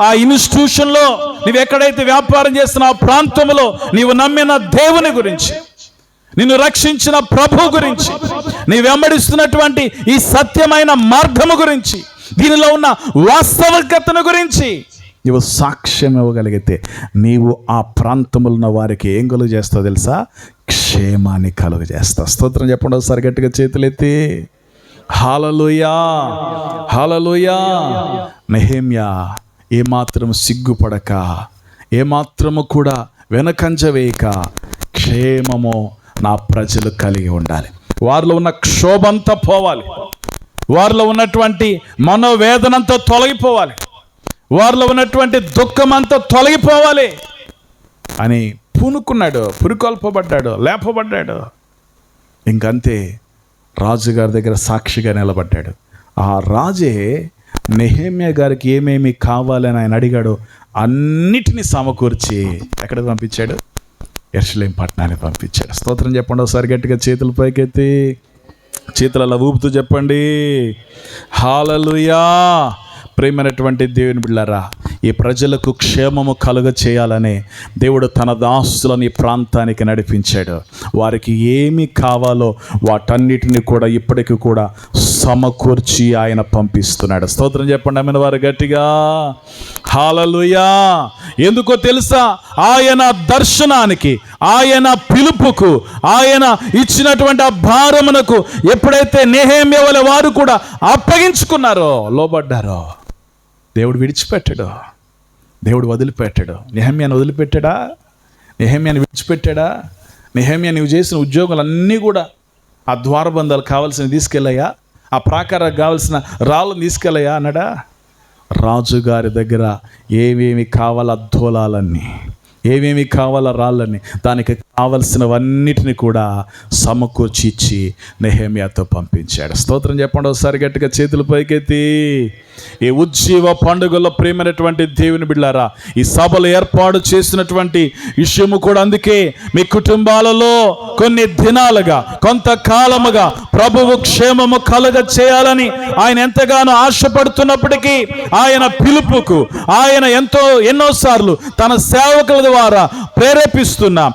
ఆ ఇన్స్టిట్యూషన్లో, నీవు ఎక్కడైతే వ్యాపారం చేస్తున్న ఆ ప్రాంతంలో, నీవు నమ్మిన దేవుని గురించి, నిన్ను రక్షించిన ప్రభు గురించి, నీ వెంబడిస్తున్నటువంటి ఈ సత్యమైన మార్గము గురించి, దీనిలో ఉన్న వాస్తవికతను గురించి నీవు సాక్ష్యం ఇవ్వగలిగితే నీవు ఆ ప్రాంతంలో ఉన్న వారికి ఏం కలుగు చేస్తావు తెలుసా? క్షేమాన్ని కలుగు చేస్తావు. స్తోత్రం చెప్పండి ఒకసారి గట్టిగా, చేతులెత్తి. హల్లెలూయా, హల్లెలూయా. నెహెమ్యా ఏమాత్రం సిగ్గుపడక, ఏమాత్రము కూడా వెనకంజ వేయక, క్షేమము నా ప్రజలు కలిగి ఉండాలి, వారిలో ఉన్న క్షోభంతా పోవాలి, వారిలో ఉన్నటువంటి మనోవేదనంతా తొలగిపోవాలి, వారిలో ఉన్నటువంటి దుఃఖమంతా తొలగిపోవాలి అని పూనుకున్నాడు, పురికొల్పబడ్డాడు, లేపబడ్డాడు. ఇంకంతే రాజుగారి దగ్గర సాక్షిగా నిలబడ్డాడు. ఆ రాజే నెహెమ్యా గారికి ఏమేమి కావాలని ఆయన అడిగాడో అన్నిటినీ సమకూర్చి ఎక్కడికి పంపించాడు? యెరూషలేము పట్టణానికి పంపించాడు. స్తోత్రం చెప్పండి ఒకసారి గట్టిగా, చేతుల పైకెత్తి, చేతులు అలా ఊపుతూ చెప్పండి, హల్లెలూయా. ప్రియమైనటువంటి దేవుని బిడ్డలారా, ఈ ప్రజలకు క్షేమము కలుగ చేయాలని దేవుడు తన దాసులను ఈ ప్రాంతానికి నడిపించాడు. వారికి ఏమి కావాలో వాటన్నిటిని కూడా ఇప్పటికీ కూడా సమకూర్చి ఆయన పంపిస్తున్నాడు. స్తోత్రం చెప్పండి ఆమెను వారు గట్టిగా, హల్లెలూయా. ఎందుకో తెలుసా? ఆయన దర్శనానికి, ఆయన పిలుపుకు, ఆయన ఇచ్చినటువంటి ఆ భారమునకు ఎప్పుడైతే నెహెమ్యా వలె వారు కూడా అప్పగించుకున్నారో, లోబడ్డారో, దేవుడు విడిచిపెట్టాడు, దేవుడు వదిలిపెట్టాడు. నెహెమ్యాను వదిలిపెట్టాడా? నెహెమ్యాను విడిచిపెట్టాడా? నెహెమ్యా నువ్వు చేసిన ఉద్యోగాలన్నీ కూడా, ఆ ద్వారబంధాలు కావాల్సిన తీసుకెళ్ళాయా, ఆ ప్రాకారానికి కావాల్సిన రాళ్ళను తీసుకెళ్ళాయా అన్నాడా? రాజుగారి దగ్గర ఏమేమి కావాల అద్దోలాలన్నీ, ఏమేమి కావాల రాళ్ళని, దానికి కావలసినవన్నిటిని కూడా సమకూర్చి ఇచ్చి నెహెమ్యాతో పంపించాడు. స్తోత్రం చెప్పండి ఒకసారి గట్టిగా, చేతుల పైకెత్తి. ఈ ఉజ్జీవ పండుగల్లో ప్రేమైనటువంటి దేవుని బిడ్డలారా, ఈ సభలు ఏర్పాటు చేసినటువంటి విషయము కూడా అందుకే మీ కుటుంబాలలో కొన్ని దినాలుగా కొంతకాలముగా ప్రభువు క్షేమము కలుగ చేయాలని ఆయన ఎంతగానో ఆశపడుతున్నప్పటికీ ఆయన పిలుపుకు ఆయన ఎన్నోసార్లు తన సేవకుల ద్వారా ప్రేరేపిస్తున్నా,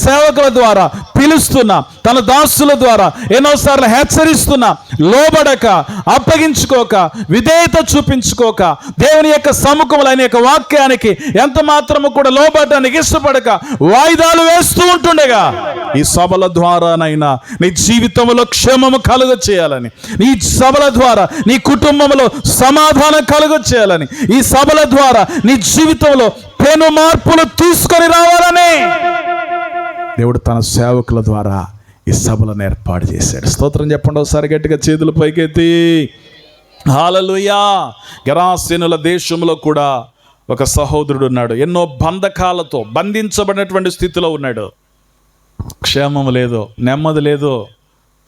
సేవకుల ద్వారా పిలుస్తున్నా, తన దాసుల ద్వారా ఎన్నోసార్లు హెచ్చరిస్తున్నా, లోబడక అప్పగించుకోక విధేయత చూపించుకోక దేవుని యొక్క సముఖంలో ఆయన యొక్క వాక్యానికి ఎంత మాత్రము కూడా లోబడడానికి ఇష్టపడక వాయిదాలు వేస్తూ ఉంటుండగా ఈ సభల ద్వారానైనా నీ జీవితంలో క్షేమము కలుగ చేయాలని, ఈ సభల ద్వారా నీ కుటుంబంలో సమాధానం కలుగ చేయాలని, ఈ సభల ద్వారా నీ జీవితంలో పెను మార్పులు తీసుకొని రావాలని దేవుడు తన సేవకుల ద్వారా ఈ సభలను ఏర్పాటు చేశాడు. స్తోత్రం చెప్పండి ఒకసారి గట్టిగా, చేతుల పైకెత్తి. హల్లెలూయా. గెరాసేనుల దేశంలో కూడా ఒక సహోదరుడు ఉన్నాడు. ఎన్నో బంధకాలతో బంధించబడినటువంటి స్థితిలో ఉన్నాడు. క్షేమం లేదు, నెమ్మది లేదు.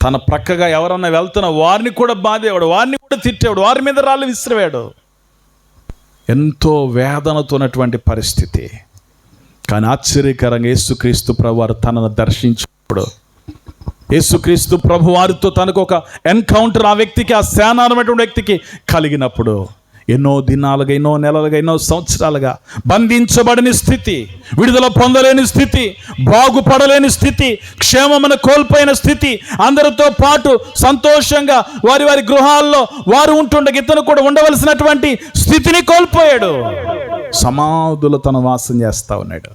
తన ప్రక్కగా ఎవరన్నా వెళ్తున్నా వారిని కూడా బాధేవాడు, వారిని కూడా తిట్టేవాడు, వారి మీద రాళ్ళు విసిరేవాడు. ఎంతో వేదనతో ఉన్నటువంటి పరిస్థితి. కానీ ఆశ్చర్యకరంగా యేసుక్రీస్తు ప్రభు వారు తనను దర్శించినప్పుడు, యేసుక్రీస్తు ప్రభు వారితో తనకు ఒక ఎన్కౌంటర్ ఆ వ్యక్తికి, ఆ సేనానమైనటువంటి వ్యక్తికి కలిగినప్పుడు ఎన్నో దినాలుగా, ఎన్నో నెలలుగా, ఎన్నో సంవత్సరాలుగా బంధించబడిన స్థితి, విడుదల పొందలేని స్థితి, బాగుపడలేని స్థితి, క్షేమమును కోల్పోయిన స్థితి, అందరితో పాటు సంతోషంగా వారి వారి గృహాల్లో వారు ఉంటుండగా ఇతను కూడా ఉండవలసినటువంటి స్థితిని కోల్పోయాడు. సమాధులు తను వాసం చేస్తూ ఉన్నాడు.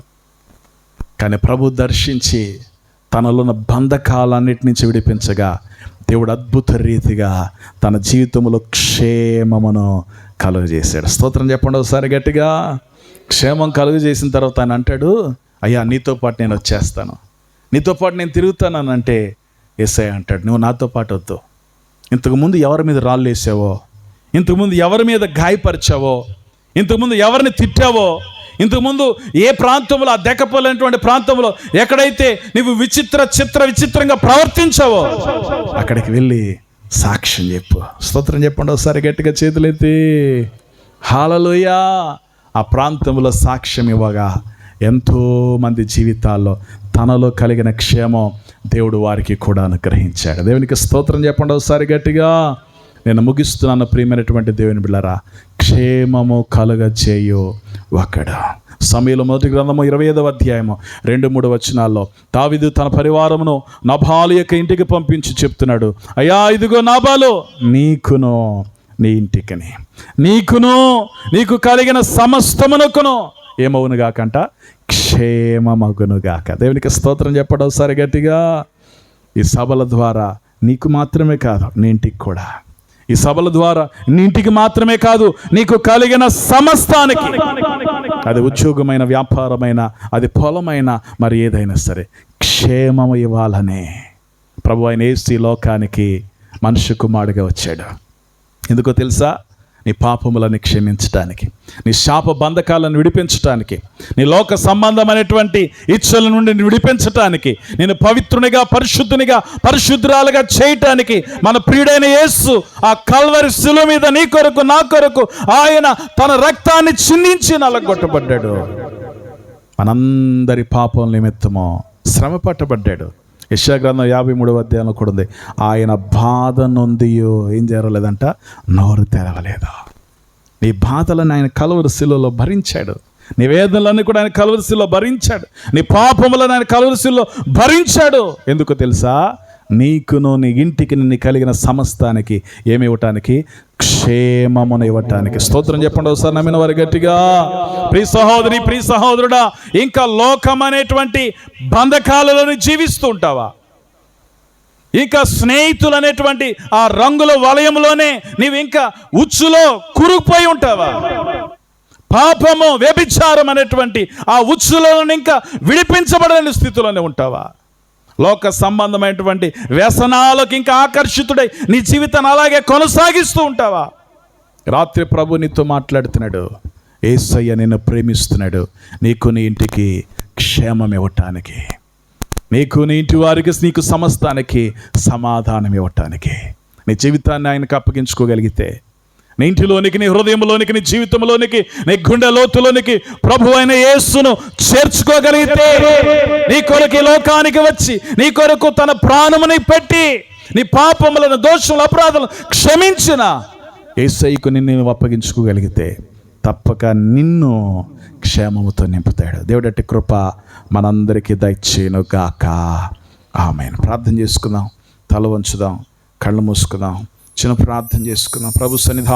కానీ ప్రభు దర్శించి తనలో ఉన్న బంధకాలన్నిటి నుంచి విడిపించగా దేవుడు అద్భుత రీతిగా తన జీవితంలో క్షేమమును కలుగజేశాడు. స్తోత్రం చెప్పండి ఒకసారి గట్టిగా. క్షేమం కలుగజేసిన తర్వాత ఆయన అంటాడు, అయ్యా నీతో పాటు నేను వచ్చేస్తాను, నీతో పాటు నేను తిరుగుతాను అంటే యేసయ్య అంటాడు, నువ్వు నాతో పాటు వద్దు. ఇంతకుముందు ఎవరి మీద రాళ్ళు వేసావో, ఇంతకుముందు ఎవరి మీద గాయపరిచావో, ఇంతకుముందు ఎవరిని తిట్టావో, ఇంతకుముందు ఏ ప్రాంతంలో, ఆ దెక్కపోలేనటువంటి ప్రాంతంలో ఎక్కడైతే నువ్వు విచిత్రంగా ప్రవర్తించావో అక్కడికి వెళ్ళి సాక్ష్యం చెప్పు. స్తోత్రం చెప్పండి ఒకసారి గట్టిగా, చేతులెత్తి. హల్లెలూయా. ఆ ప్రాంతంలో సాక్ష్యం ఇవ్వగా ఎంతోమంది జీవితాల్లో తనలో కలిగిన క్షేమం దేవుడు వారికి కూడా అనుగ్రహించాడు. దేవునికి స్తోత్రం చెప్పండి ఒకసారి గట్టిగా. నేను ముగిస్తున్నాను ప్రియమైనటువంటి దేవుని బిడ్డలారా, క్షేమము కలుగజేయు ఒకడు. సమూయేలు మొదటి గ్రంథము 25వ అధ్యాయము 2-3 వచనాల్లో దావీదు తన పరివారమును నబాలు యొక్క ఇంటికి పంపించి చెప్తున్నాడు, అయ్యా ఇదిగో నాబాలు, నీకును నీ ఇంటికిని, నీకును నీకు కలిగిన సమస్తమునకును ఏమవునుగాకంట, క్షేమమగునుగాక. దేవునికి స్తోత్రం చెప్పడం ఒకసారి గట్టిగా. ఈ సభల ద్వారా నీకు మాత్రమే కాదు, నీ ఇంటికి కూడా, ఈ సభల ద్వారా నీ ఇంటికి మాత్రమే కాదు, నీకు కలిగిన సమస్తానికి, అది ఉద్యోగమైన, వ్యాపారమైన, అది పొలమైన, మరి ఏదైనా సరే క్షేమము ఇవ్వాలనే ప్రభు ఆయన యేసు లోకానికి మనుష్య కుమారుడిగా వచ్చాడు. ఎందుకో తెలుసా? నీ పాపములను క్షమించటానికి, నీ శాప బంధకాలను విడిపించటానికి, నీ లోక సంబంధమైనటువంటి ఇచ్చల నుండి విడిపించటానికి, నేను పవిత్రునిగా, పరిశుద్ధునిగా, పరిశుద్ధురాలుగా చేయటానికి మన ప్రియుడైన యేసు ఆ కల్వరి శిలువ మీద నీ కొరకు, నా కొరకు ఆయన తన రక్తాన్ని చిందించి నలగొట్టబడ్డాడు. మనందరి పాపం నిమిత్తము శ్రమ పట్టబడ్డాడు. యెషయా గ్రంథం 53వ అధ్యాయంలో కూడా ఉంది, ఆయన బాధ నొందియో ఏం జరగలేదంట, నోరు తెరవలేదు. నీ బాధలను ఆయన కల్వరి శిలువలో భరించాడు, నీ వేదనలన్నీ కూడా ఆయన కల్వరి శిలువలో భరించాడు, నీ పాపములను ఆయన కల్వరి శిలువలో భరించాడు. ఎందుకో తెలుసా? నీకును నీ ఇంటికి నీ కలిగిన సమస్తానికి ఏమి ఇవ్వటానికి, క్షేమమును ఇవ్వటానికి. స్తోత్రం చెప్పండి ఒకసారి నమ్మిన వారి గట్టిగా. ప్రియ సహోదరి, ప్రియ సహోదరుడా, ఇంకా లోకం అనేటువంటి బంధకాలలో జీవిస్తూ ఉంటావా? ఇంకా స్నేహితులు అనేటువంటి ఆ రంగుల వలయంలోనే నీవు ఇంకా ఉచ్చులో కురుకుపోయి ఉంటావా? పాపము, వ్యభిచారం అనేటువంటి ఆ ఉచ్చులో ఇంకా విడిపించబడని స్థితిలోనే ఉంటావా? లోక సంబంధమైనటువంటి వ్యసనాలకు ఇంకా ఆకర్షితుడై నీ జీవితాన్ని అలాగే కొనసాగిస్తూ ఉంటావా? రాత్రి ప్రభు నీతో మాట్లాడుతున్నాడు, యేసయ్య నిన్ను ప్రేమిస్తున్నాడు, నీకు నీ ఇంటికి క్షేమం ఇవ్వటానికి. నీకు, నీ ఇంటి వారికి, నీకు సమస్తానికి సమాధానం ఇవ్వటానికి నీ జీవితాన్ని ఆయనకు అప్పగించుకోగలిగితే, నీ ఇంటిలోనికి, నీ హృదయంలోనికి, నీ జీవితంలోనికి, నీ గుండె లోతులోనికి ప్రభు అయిన యేసును చేర్చుకోగలిగితే, నీ కొరకు ఈ లోకానికి వచ్చి నీ కొరకు తన ప్రాణముని పెట్టి నీ పాపములను, దోషములు, అపరాధాలను క్షమించిన యేసయ్యకు నిన్ను అప్పగించుకోగలిగితే తప్పక నిన్ను క్షేమముతో నింపుతాడు. దేవుడట్టి కృప మనందరికీ దయచేయును గాక. ఆమేన్. ప్రార్థన చేసుకుందాం, తల వంచుదాం, కళ్ళు మూసుకుందాం, చిన్న ప్రార్థన చేసుకుందాం. ప్రభు సన్నిధానం